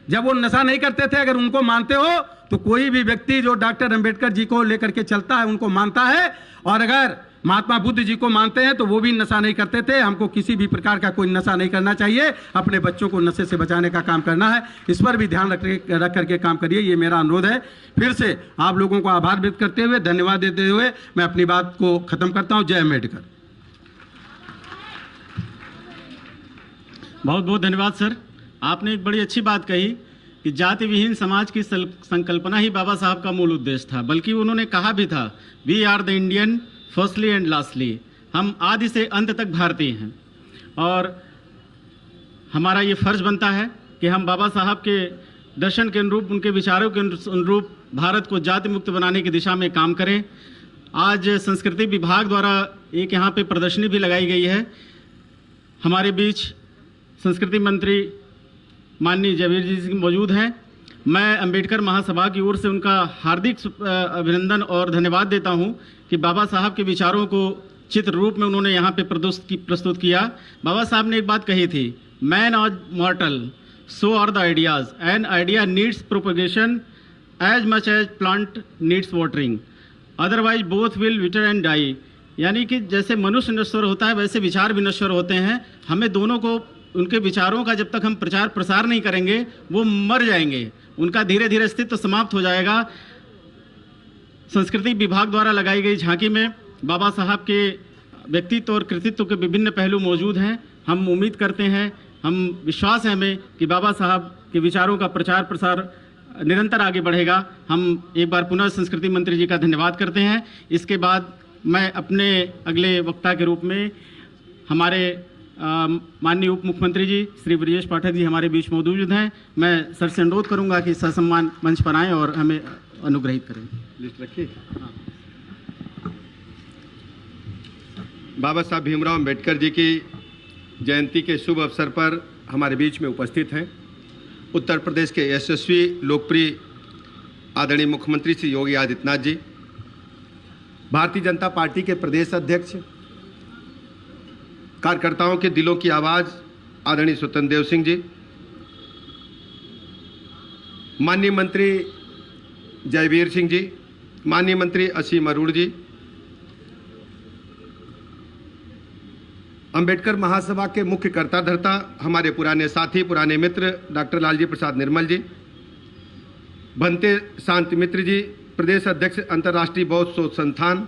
जब वो नशा नहीं करते थे, अगर उनको मानते हो तो कोई भी व्यक्ति जो डॉक्टर अंबेडकर जी को लेकर के चलता है उनको मानता है, और अगर महात्मा बुद्ध जी को मानते हैं तो वो भी नशा नहीं करते थे। हमको किसी भी प्रकार का कोई नशा नहीं करना चाहिए, अपने बच्चों को नशे से बचाने का काम करना है। इस पर भी ध्यान रख करके काम करिए, ये मेरा अनुरोध है। फिर से आप लोगों को आभार व्यक्त करते हुए, धन्यवाद देते हुए मैं अपनी बात को खत्म करता हूँ। जय अम्बेडकर। बहुत बहुत धन्यवाद सर। आपने एक बड़ी अच्छी बात कही कि जाति विहीन समाज की संकल्पना ही बाबा साहब का मूल उद्देश्य था, बल्कि उन्होंने कहा भी था, we are the Indian firstly and lastly, हम आदि से अंत तक भारतीय हैं। और हमारा ये फर्ज बनता है कि हम बाबा साहब के दर्शन के अनुरूप, उनके विचारों के अनुरूप भारत को जाति मुक्त बनाने की दिशा में काम करें। आज संस्कृति विभाग द्वारा एक यहाँ पे प्रदर्शनी भी लगाई गई है। हमारे बीच संस्कृति मंत्री माननीय जयवीर जी मौजूद हैं। मैं अंबेडकर महासभा की ओर से उनका हार्दिक अभिनंदन और धन्यवाद देता हूं कि बाबा साहब के विचारों को चित्र रूप में उन्होंने यहाँ पे प्रस्तुत किया। बाबा साहब ने एक बात कही थी, man are mortal, so are the ideas, an idea needs propagation as much as plant needs watering, otherwise both will wither and die. यानी कि जैसे मनुष्य नश्वर होता है वैसे विचार भी नश्वर होते हैं। हमें दोनों को, उनके विचारों का जब तक हम प्रचार प्रसार नहीं करेंगे वो मर जाएंगे, उनका धीरे धीरे अस्तित्व समाप्त हो जाएगा। संस्कृति विभाग द्वारा लगाई गई झांकी में बाबा साहब के व्यक्तित्व और कृतित्व के विभिन्न पहलू मौजूद हैं। हम उम्मीद करते हैं, हम विश्वास है हमें कि बाबा साहब के विचारों का प्रचार प्रसार निरंतर आगे बढ़ेगा। हम एक बार पुनः संस्कृति मंत्री जी का धन्यवाद करते हैं। इसके बाद मैं अपने अगले वक्ता के रूप में हमारे माननीय उप मुख्यमंत्री जी श्री ब्रजेश पाठक जी हमारे बीच मौजूद हैं। मैं सर से अनुरोध करूंगा कि ससम्मान मंच पर आएँ और हमें अनुग्रहित करें। लिस्ट रखिए। बाबा साहब भीमराव अंबेडकर जी की जयंती के शुभ अवसर पर हमारे बीच में उपस्थित हैं उत्तर प्रदेश के यशस्वी लोकप्रिय आदरणीय मुख्यमंत्री श्री योगी आदित्यनाथ जी, भारतीय जनता पार्टी के प्रदेश अध्यक्ष, कार्यकर्ताओं के दिलों की आवाज़ आदरणीय स्वतंत्र देव सिंह जी, माननीय मंत्री जयवीर सिंह जी, माननीय मंत्री असीम अरोड़ जी, अंबेडकर महासभा के मुख्य कर्ता धर्ता हमारे पुराने साथी, पुराने मित्र डॉक्टर लालजी प्रसाद निर्मल जी, भंते शांति मित्र जी, प्रदेश अध्यक्ष अंतर्राष्ट्रीय बौद्ध शोध संस्थान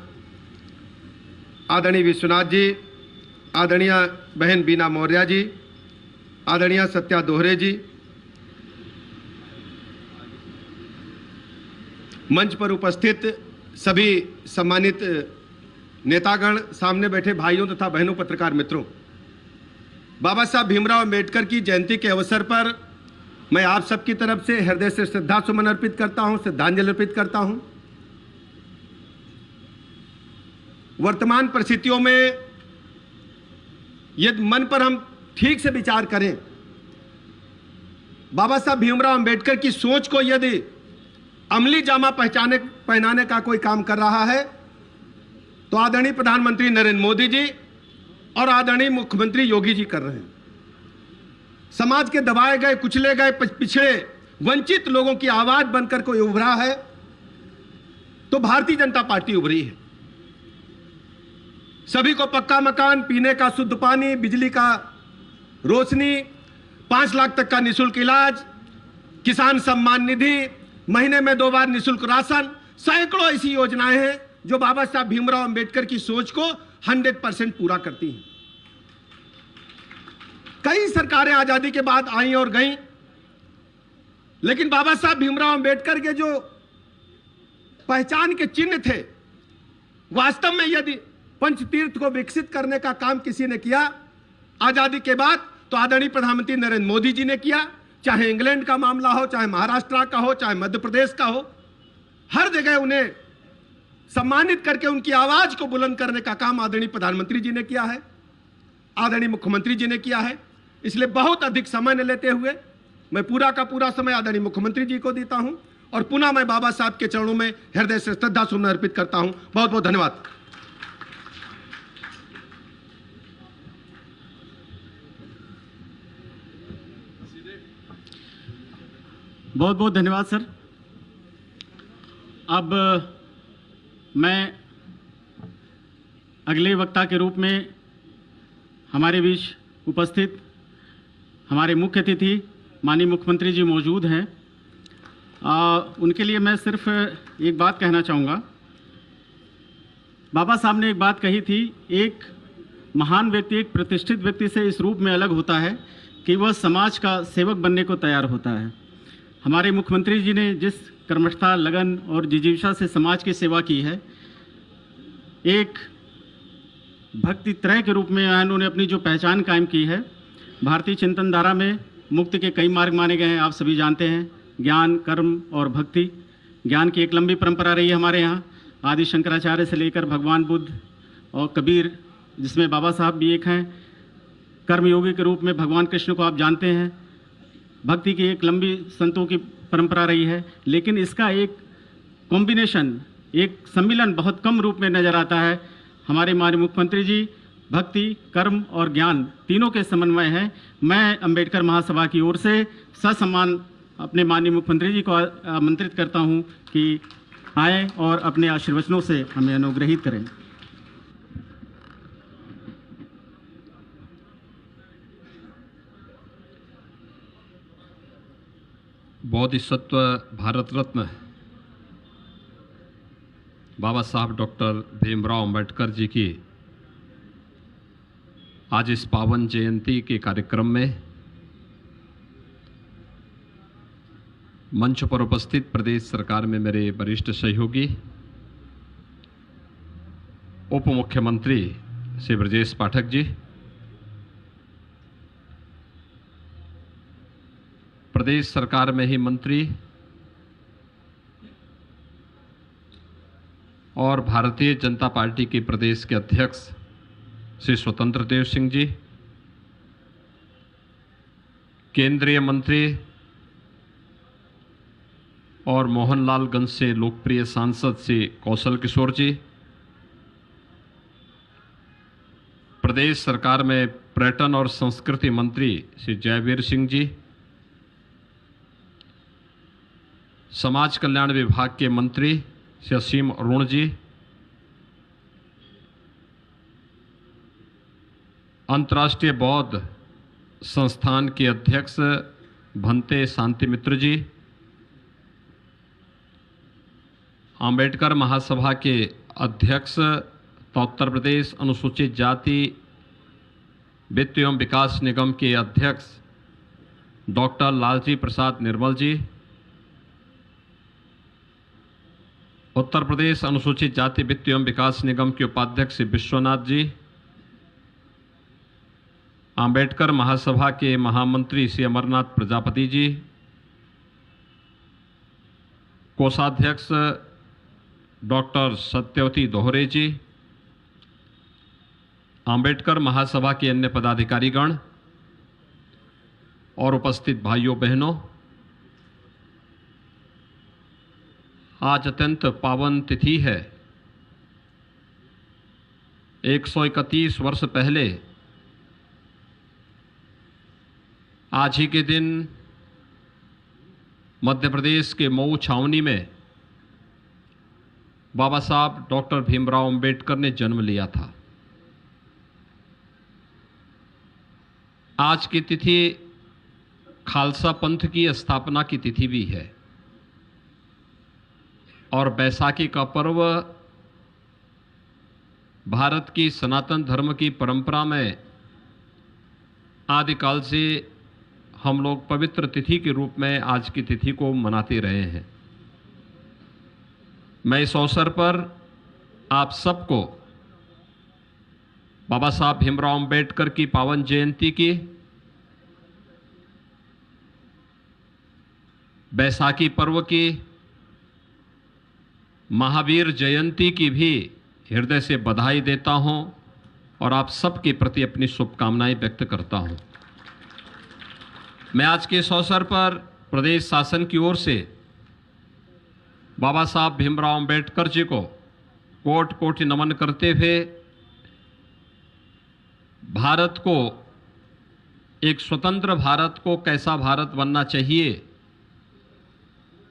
आदरणीय विश्वनाथ जी, आदरणीय बहन बीना मौर्य जी, आदरणीय सत्या दोहरे जी, मंच पर उपस्थित सभी सम्मानित नेतागण, सामने बैठे भाइयों तथा बहनों, पत्रकार मित्रों, बाबा साहब भीमराव अंबेडकर की जयंती के अवसर पर मैं आप सबकी तरफ से हृदय से श्रद्धा सुमन अर्पित करता हूं, श्रद्धांजलि अर्पित करता हूं। वर्तमान परिस्थितियों में यदि मन पर हम ठीक से विचार करें, बाबा साहब भीमराव अंबेडकर की सोच को यदि अमली जामा पहनाने का कोई काम कर रहा है तो आदरणीय प्रधानमंत्री नरेंद्र मोदी जी और आदरणीय मुख्यमंत्री योगी जी कर रहे हैं। समाज के दबाए गए, कुचले गए, पिछड़े, वंचित लोगों की आवाज बनकर कोई उभरा है तो भारतीय जनता पार्टी उभरी है। सभी को पक्का मकान, पीने का शुद्ध पानी, बिजली का रोशनी, 5 लाख तक का निःशुल्क इलाज, किसान सम्मान निधि, महीने में 2 बार निःशुल्क राशन, सैकड़ों ऐसी योजनाएं हैं जो बाबा साहब भीमराव अंबेडकर की सोच को 100% पूरा करती हैं। कई सरकारें आजादी के बाद आई और गईं, लेकिन बाबा साहब भीमराव अंबेडकर के जो पहचान के चिन्ह थे, वास्तव में यदि पंचतीर्थ को विकसित करने का काम किसी ने किया आजादी के बाद, तो आदरणीय प्रधानमंत्री नरेंद्र मोदी जी ने किया। चाहे इंग्लैंड का मामला हो, चाहे महाराष्ट्र का हो, चाहे मध्य प्रदेश का हो, हर जगह उन्हें सम्मानित करके उनकी आवाज को बुलंद करने का काम आदरणीय प्रधानमंत्री जी ने किया है, आदरणीय मुख्यमंत्री जी ने किया है। इसलिए बहुत अधिक समय न लेते हुए मैं पूरा का पूरा समय आदरणीय मुख्यमंत्री जी को देता हूं और पुनः मैं बाबा साहब के चरणों में हृदय से श्रद्धा सुमन अर्पित करता हूं। बहुत बहुत धन्यवाद। बहुत बहुत धन्यवाद सर। अब मैं अगले वक्ता के रूप में हमारे बीच उपस्थित हमारे मुख्य अतिथि माननीय मुख्यमंत्री जी मौजूद हैं। उनके लिए मैं सिर्फ एक बात कहना चाहूँगा। बाबा साहब ने एक बात कही थी, एक महान व्यक्ति एक प्रतिष्ठित व्यक्ति से इस रूप में अलग होता है कि वह समाज का सेवक बनने को तैयार होता है। हमारे मुख्यमंत्री जी ने जिस कर्मठता, लगन और जिजीविषा से समाज की सेवा की है, एक भक्ति त्रय के रूप में उन्होंने अपनी जो पहचान कायम की है। भारतीय चिंतन धारा में मुक्ति के कई मार्ग माने गए हैं, आप सभी जानते हैं, ज्ञान, कर्म और भक्ति। ज्ञान की एक लंबी परंपरा रही है हमारे यहाँ, आदि शंकराचार्य से लेकर भगवान बुद्ध और कबीर, जिसमें बाबा साहब भी एक हैं। कर्मयोगी के रूप में भगवान कृष्ण को आप जानते हैं। भक्ति की एक लंबी संतों की परंपरा रही है, लेकिन इसका एक कॉम्बिनेशन, एक सम्मिलन बहुत कम रूप में नजर आता है। हमारे माननीय मुख्यमंत्री जी भक्ति, कर्म और ज्ञान तीनों के समन्वय हैं। मैं अंबेडकर महासभा की ओर से ससम्मान अपने माननीय मुख्यमंत्री जी को आमंत्रित करता हूं कि आए और अपने आशीर्वचनों से हमें अनुग्रहित करें। बोधिसत्व भारत रत्न बाबा साहब डॉक्टर भीमराव अंबेडकर जी की आज इस पावन जयंती के कार्यक्रम में मंच पर उपस्थित प्रदेश सरकार में मेरे वरिष्ठ सहयोगी उप मुख्यमंत्री श्री ब्रजेश पाठक जी, प्रदेश सरकार में ही मंत्री और भारतीय जनता पार्टी के प्रदेश के अध्यक्ष श्री स्वतंत्र देव सिंह जी, केंद्रीय मंत्री और मोहनलालगंज से लोकप्रिय सांसद श्री कौशल किशोर जी, प्रदेश सरकार में पर्यटन और संस्कृति मंत्री श्री जयवीर सिंह जी, समाज कल्याण विभाग के मंत्री श्री असीम अरुण जी, अंतर्राष्ट्रीय बौद्ध संस्थान के अध्यक्ष भंते शांति मित्र जी, अंबेडकर महासभा के अध्यक्ष उत्तर प्रदेश अनुसूचित जाति वित्त एवं विकास निगम के अध्यक्ष डॉक्टर लालजी प्रसाद निर्मल जी, उत्तर प्रदेश अनुसूचित जाति वित्त एवं विकास निगम के उपाध्यक्ष विश्वनाथ जी, अंबेडकर महासभा के महामंत्री श्री अमरनाथ प्रजापति जी, कोषाध्यक्ष डॉक्टर सत्यवती दोहरे जी, अंबेडकर महासभा के अन्य पदाधिकारीगण और उपस्थित भाइयों बहनों, आज अत्यंत पावन तिथि है। 131 वर्ष पहले आज ही के दिन मध्य प्रदेश के मऊ छावनी में बाबा साहब डॉक्टर भीमराव अंबेडकर ने जन्म लिया था। आज की तिथि खालसा पंथ की स्थापना की तिथि भी है और बैसाखी का पर्व भारत की सनातन धर्म की परंपरा में आदिकाल से हम लोग पवित्र तिथि के रूप में आज की तिथि को मनाते रहे हैं। मैं इस अवसर पर आप सबको बाबा साहब भीमराव अंबेडकर की पावन जयंती की, बैसाखी पर्व की, महावीर जयंती की भी हृदय से बधाई देता हूं और आप सबके प्रति अपनी शुभकामनाएं व्यक्त करता हूं। मैं आज के इस अवसर पर प्रदेश शासन की ओर से बाबा साहब भीमराव अंबेडकर जी को कोटि कोटि नमन करते हुए भारत को, एक स्वतंत्र भारत को कैसा भारत बनना चाहिए,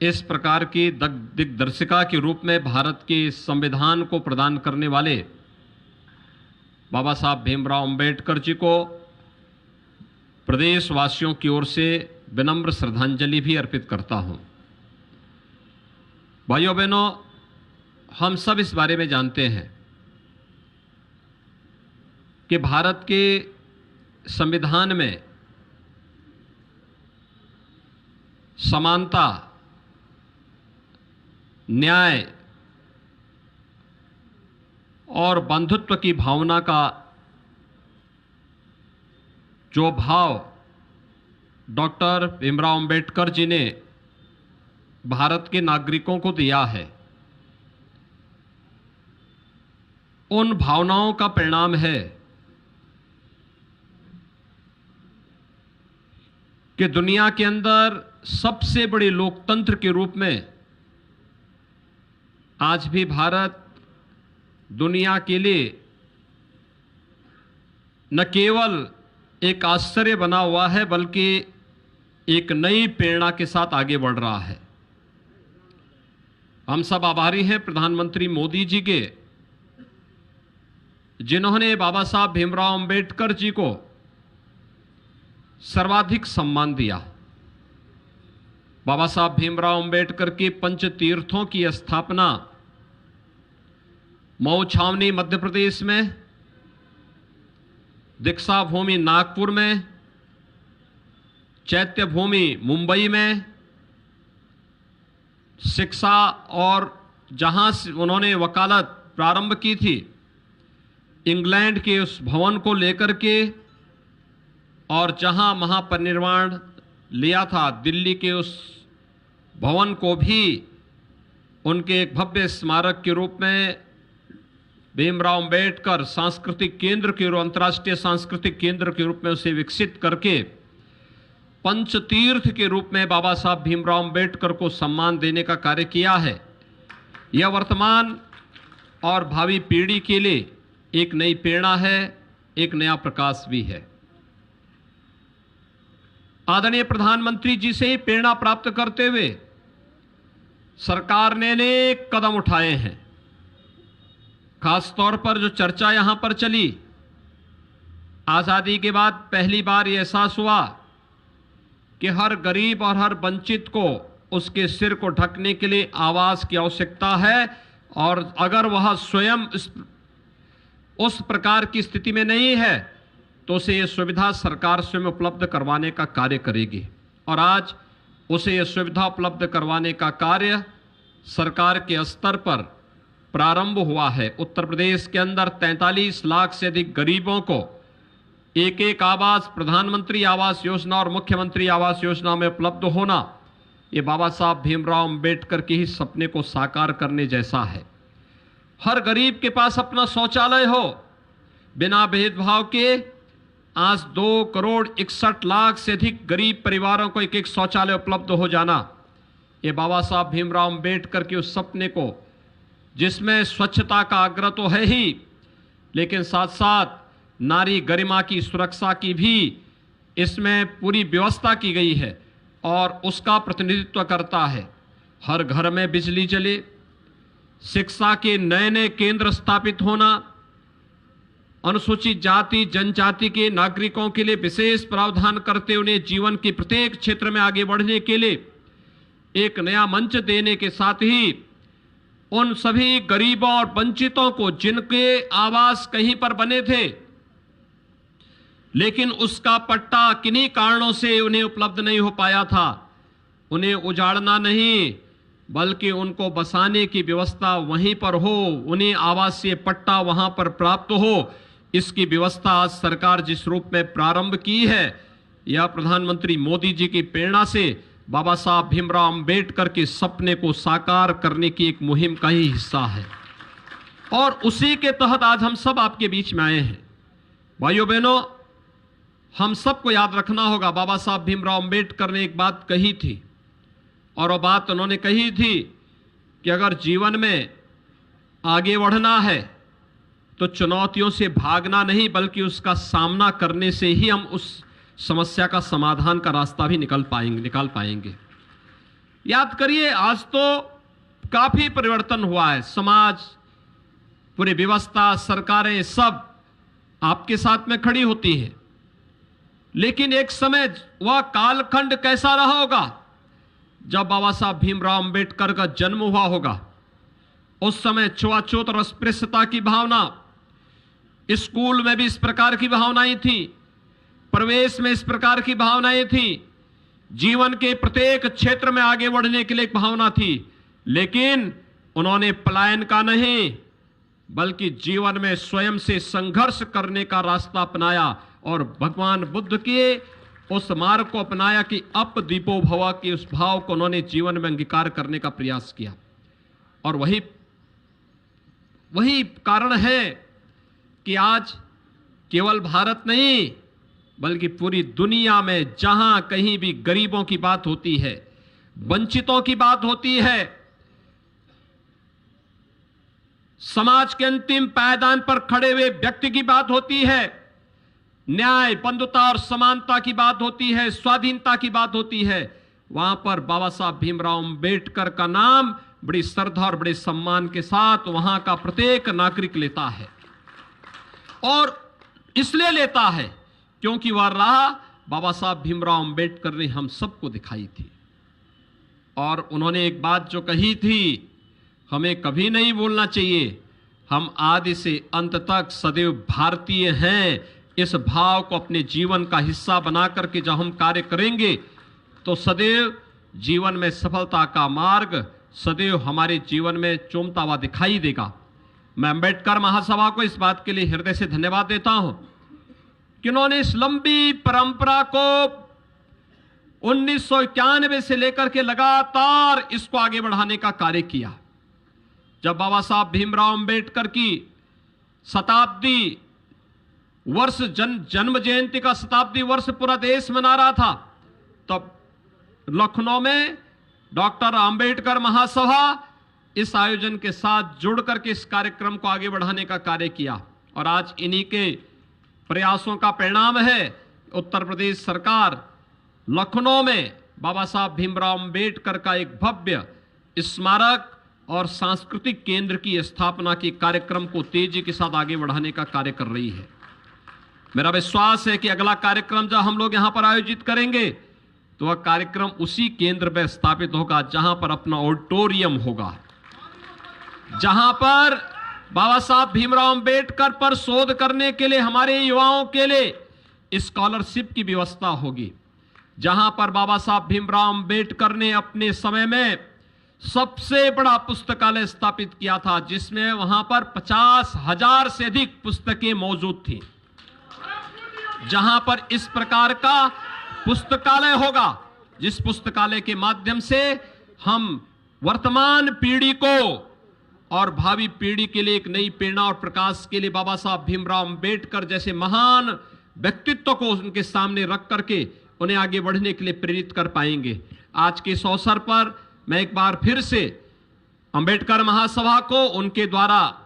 इस प्रकार की दिग्दर्शिका के रूप में भारत के संविधान को प्रदान करने वाले बाबा साहब भीमराव अंबेडकर जी को प्रदेशवासियों की ओर से विनम्र श्रद्धांजलि भी अर्पित करता हूं। भाइयों बहनों, हम सब इस बारे में जानते हैं कि भारत के संविधान में समानता, न्याय और बंधुत्व की भावना का जो भाव डॉक्टर भीमराव अंबेडकर जी ने भारत के नागरिकों को दिया है, उन भावनाओं का परिणाम है कि दुनिया के अंदर सबसे बड़े लोकतंत्र के रूप में आज भी भारत दुनिया के लिए न केवल एक आश्चर्य बना हुआ है बल्कि एक नई प्रेरणा के साथ आगे बढ़ रहा है। हम सब आभारी हैं प्रधानमंत्री मोदी जी के, जिन्होंने बाबा साहब भीमराव अंबेडकर जी को सर्वाधिक सम्मान दिया। बाबा साहब भीमराव अंबेडकर के पंच तीर्थों की स्थापना मऊ छावनी मध्य प्रदेश में, दीक्षा भूमि नागपुर में, चैत्य भूमि मुंबई में, शिक्षा और जहां से उन्होंने वकालत प्रारंभ की थी इंग्लैंड के उस भवन को लेकर के, और जहां महापरिनिर्वाण लिया था दिल्ली के उस भवन को भी उनके एक भव्य स्मारक के रूप में भीमराव अंबेडकर सांस्कृतिक केंद्र के रूप, अंतर्राष्ट्रीय सांस्कृतिक केंद्र के रूप में उसे विकसित करके पंचतीर्थ के रूप में बाबा साहब भीमराव अंबेडकर को सम्मान देने का कार्य किया है। यह वर्तमान और भावी पीढ़ी के लिए एक नई प्रेरणा है, एक नया प्रकाश भी है। आदरणीय प्रधानमंत्री जी से प्रेरणा प्राप्त करते हुए सरकार ने अनेक कदम उठाए हैं। खास तौर पर जो चर्चा यहां पर चली, आजादी के बाद पहली बार यह एहसास हुआ कि हर गरीब और हर वंचित को उसके सिर को ढकने के लिए आवास की आवश्यकता है, और अगर वह स्वयं उस प्रकार की स्थिति में नहीं है तो उसे यह सुविधा सरकार स्वयं उपलब्ध करवाने का कार्य करेगी। और आज उसे यह सुविधा उपलब्ध करवाने का कार्य सरकार के स्तर पर प्रारंभ हुआ है। उत्तर प्रदेश के अंदर 43 लाख से अधिक गरीबों को एक एक आवास, प्रधानमंत्री आवास योजना और मुख्यमंत्री आवास योजना में उपलब्ध होना, ये बाबा साहब भीमराव अंबेडकर के ही सपने को साकार करने जैसा है। हर गरीब के पास अपना शौचालय हो, बिना भेदभाव के आज 2 करोड़ 61 लाख से अधिक गरीब परिवारों को एक एक शौचालय उपलब्ध हो जाना, ये बाबा साहब भीमराव अंबेडकर के उस सपने को, जिसमें स्वच्छता का आग्रह तो है ही, लेकिन साथ साथ नारी गरिमा की सुरक्षा की भी इसमें पूरी व्यवस्था की गई है और उसका प्रतिनिधित्व करता है। हर घर में बिजली जले, शिक्षा के नए नए केंद्र स्थापित होना, अनुसूचित जाति जनजाति के नागरिकों के लिए विशेष प्रावधान करते उन्हें जीवन के प्रत्येक क्षेत्र में आगे बढ़ने के लिए एक नया मंच देने के साथ ही उन सभी गरीबों और वंचितों को जिनके आवास कहीं पर बने थे लेकिन उसका पट्टा किन्हीं कारणों से उन्हें उपलब्ध नहीं हो पाया था, उन्हें उजाड़ना नहीं बल्कि उनको बसाने की व्यवस्था वहीं पर हो, उन्हें आवासीय पट्टा वहां पर प्राप्त हो, इसकी व्यवस्था आज सरकार जिस रूप में प्रारंभ की है यह प्रधानमंत्री मोदी जी की प्रेरणा से बाबा साहब भीमराव अंबेडकर के सपने को साकार करने की एक मुहिम का ही हिस्सा है और उसी के तहत आज हम सब आपके बीच में आए हैं। भाइयों बहनों, हम सबको याद रखना होगा, बाबा साहब भीमराव अंबेडकर ने एक बात कही थी और वो बात उन्होंने कही थी कि अगर जीवन में आगे बढ़ना है तो चुनौतियों से भागना नहीं बल्कि उसका सामना करने से ही हम उस समस्या का समाधान का रास्ता भी निकाल पाएंगे। याद करिए, आज तो काफी परिवर्तन हुआ है, समाज, पूरी व्यवस्था, सरकारें सब आपके साथ में खड़ी होती हैं, लेकिन एक समय वह कालखंड कैसा रहा होगा जब बाबा साहब भीमराव अंबेडकर का जन्म हुआ होगा। उस समय छुआछूत और अस्पृश्यता की भावना, स्कूल में भी इस प्रकार की भावनाएं थी, प्रवेश में इस प्रकार की भावनाएं थी, जीवन के प्रत्येक क्षेत्र में आगे बढ़ने के लिए एक भावना थी, लेकिन उन्होंने पलायन का नहीं बल्कि जीवन में स्वयं से संघर्ष करने का रास्ता अपनाया और भगवान बुद्ध के उस मार्ग को अपनाया कि अप दीपो भव के उस भाव को उन्होंने जीवन में अंगीकार करने का प्रयास किया। और वही कारण है कि आज केवल भारत नहीं बल्कि पूरी दुनिया में जहां कहीं भी गरीबों की बात होती है, वंचितों की बात होती है, समाज के अंतिम पायदान पर खड़े हुए व्यक्ति की बात होती है, न्याय, बंधुता और समानता की बात होती है, स्वाधीनता की बात होती है, वहां पर बाबा साहब भीमराव अंबेडकर का नाम बड़ी श्रद्धा और बड़े सम्मान के साथ वहां का प्रत्येक नागरिक लेता है। और इसलिए लेता है क्योंकि वह राह बाबा साहब भीमराव अंबेडकर ने हम सबको दिखाई थी। और उन्होंने एक बात जो कही थी, हमें कभी नहीं भूलना चाहिए, हम आदि से अंत तक सदैव भारतीय हैं। इस भाव को अपने जीवन का हिस्सा बना करके जब हम कार्य करेंगे तो सदैव जीवन में सफलता का मार्ग सदैव हमारे जीवन में चूमता हुआ दिखाई देगा। मैं अंबेडकर महासभा को इस बात के लिए हृदय से धन्यवाद देता हूं कि उन्होंने इस लंबी परंपरा को 1991 से लेकर के लगातार इसको आगे बढ़ाने का कार्य किया। जब बाबा साहब भीमराव अंबेडकर की शताब्दी वर्ष जन्म जयंती का शताब्दी वर्ष पूरा देश मना रहा था, तब लखनऊ में डॉक्टर अंबेडकर महासभा इस आयोजन के साथ जुड़ करके इस कार्यक्रम को आगे बढ़ाने का कार्य किया। और आज इन्हीं के प्रयासों का परिणाम है उत्तर प्रदेश सरकार लखनऊ में बाबा साहब भीमराव अंबेडकर का एक भव्य स्मारक और सांस्कृतिक केंद्र की स्थापना के कार्यक्रम को तेजी के साथ आगे बढ़ाने का कार्य कर रही है। मेरा विश्वास है कि अगला कार्यक्रम जब हम लोग यहां पर आयोजित करेंगे तो वह कार्यक्रम उसी केंद्र में स्थापित होगा जहां पर अपना ऑडिटोरियम होगा, जहां पर बाबा साहब भीमराव अंबेडकर पर शोध करने के लिए हमारे युवाओं के लिए स्कॉलरशिप की व्यवस्था होगी, जहां पर बाबा साहब भीमराव अंबेडकर ने अपने समय में सबसे बड़ा पुस्तकालय स्थापित किया था, जिसमें वहां पर 50,000 से अधिक पुस्तकें मौजूद थी। जहां पर इस प्रकार का पुस्तकालय होगा जिस पुस्तकालय के माध्यम से हम वर्तमान पीढ़ी को और भावी पीढ़ी के लिए एक नई प्रेरणा और प्रकाश के लिए बाबा साहब भीमराव अंबेडकर जैसे महान व्यक्तित्व को उनके सामने रख करके उन्हें आगे बढ़ने के लिए प्रेरित कर पाएंगे। आज के इस अवसर पर मैं एक बार फिर से अंबेडकर महासभा को उनके द्वारा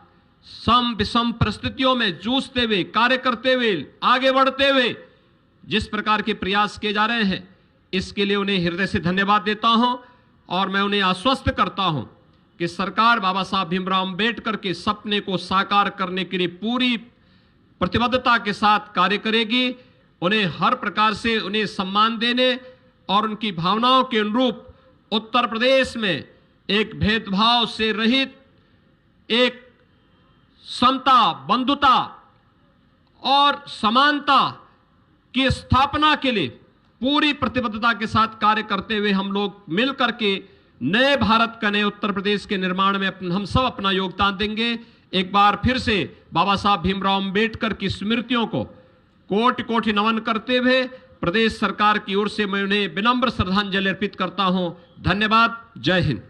सम विषम परिस्थितियों में जूझते हुए, कार्य करते हुए, आगे बढ़ते हुए जिस प्रकार के प्रयास किए जा रहे हैं, इसके लिए उन्हें हृदय से धन्यवाद देता हूं। और मैं उन्हें आश्वस्त करता हूं कि सरकार बाबा साहब भीमराव अंबेडकर के सपने को साकार करने के लिए पूरी प्रतिबद्धता के साथ कार्य करेगी। उन्हें हर प्रकार से उन्हें सम्मान देने और उनकी भावनाओं के अनुरूप उत्तर प्रदेश में एक भेदभाव से रहित, एक समता, बंधुता और समानता की स्थापना के लिए पूरी प्रतिबद्धता के साथ कार्य करते हुए हम लोग मिलकर के नए भारत का, नए उत्तर प्रदेश के निर्माण में हम सब अपना योगदान देंगे। एक बार फिर से बाबा साहब भीमराव अंबेडकर की स्मृतियों को कोटि कोटि नमन करते हुए प्रदेश सरकार की ओर से मैं उन्हें विनम्र श्रद्धांजलि अर्पित करता हूं। धन्यवाद। जय हिंद।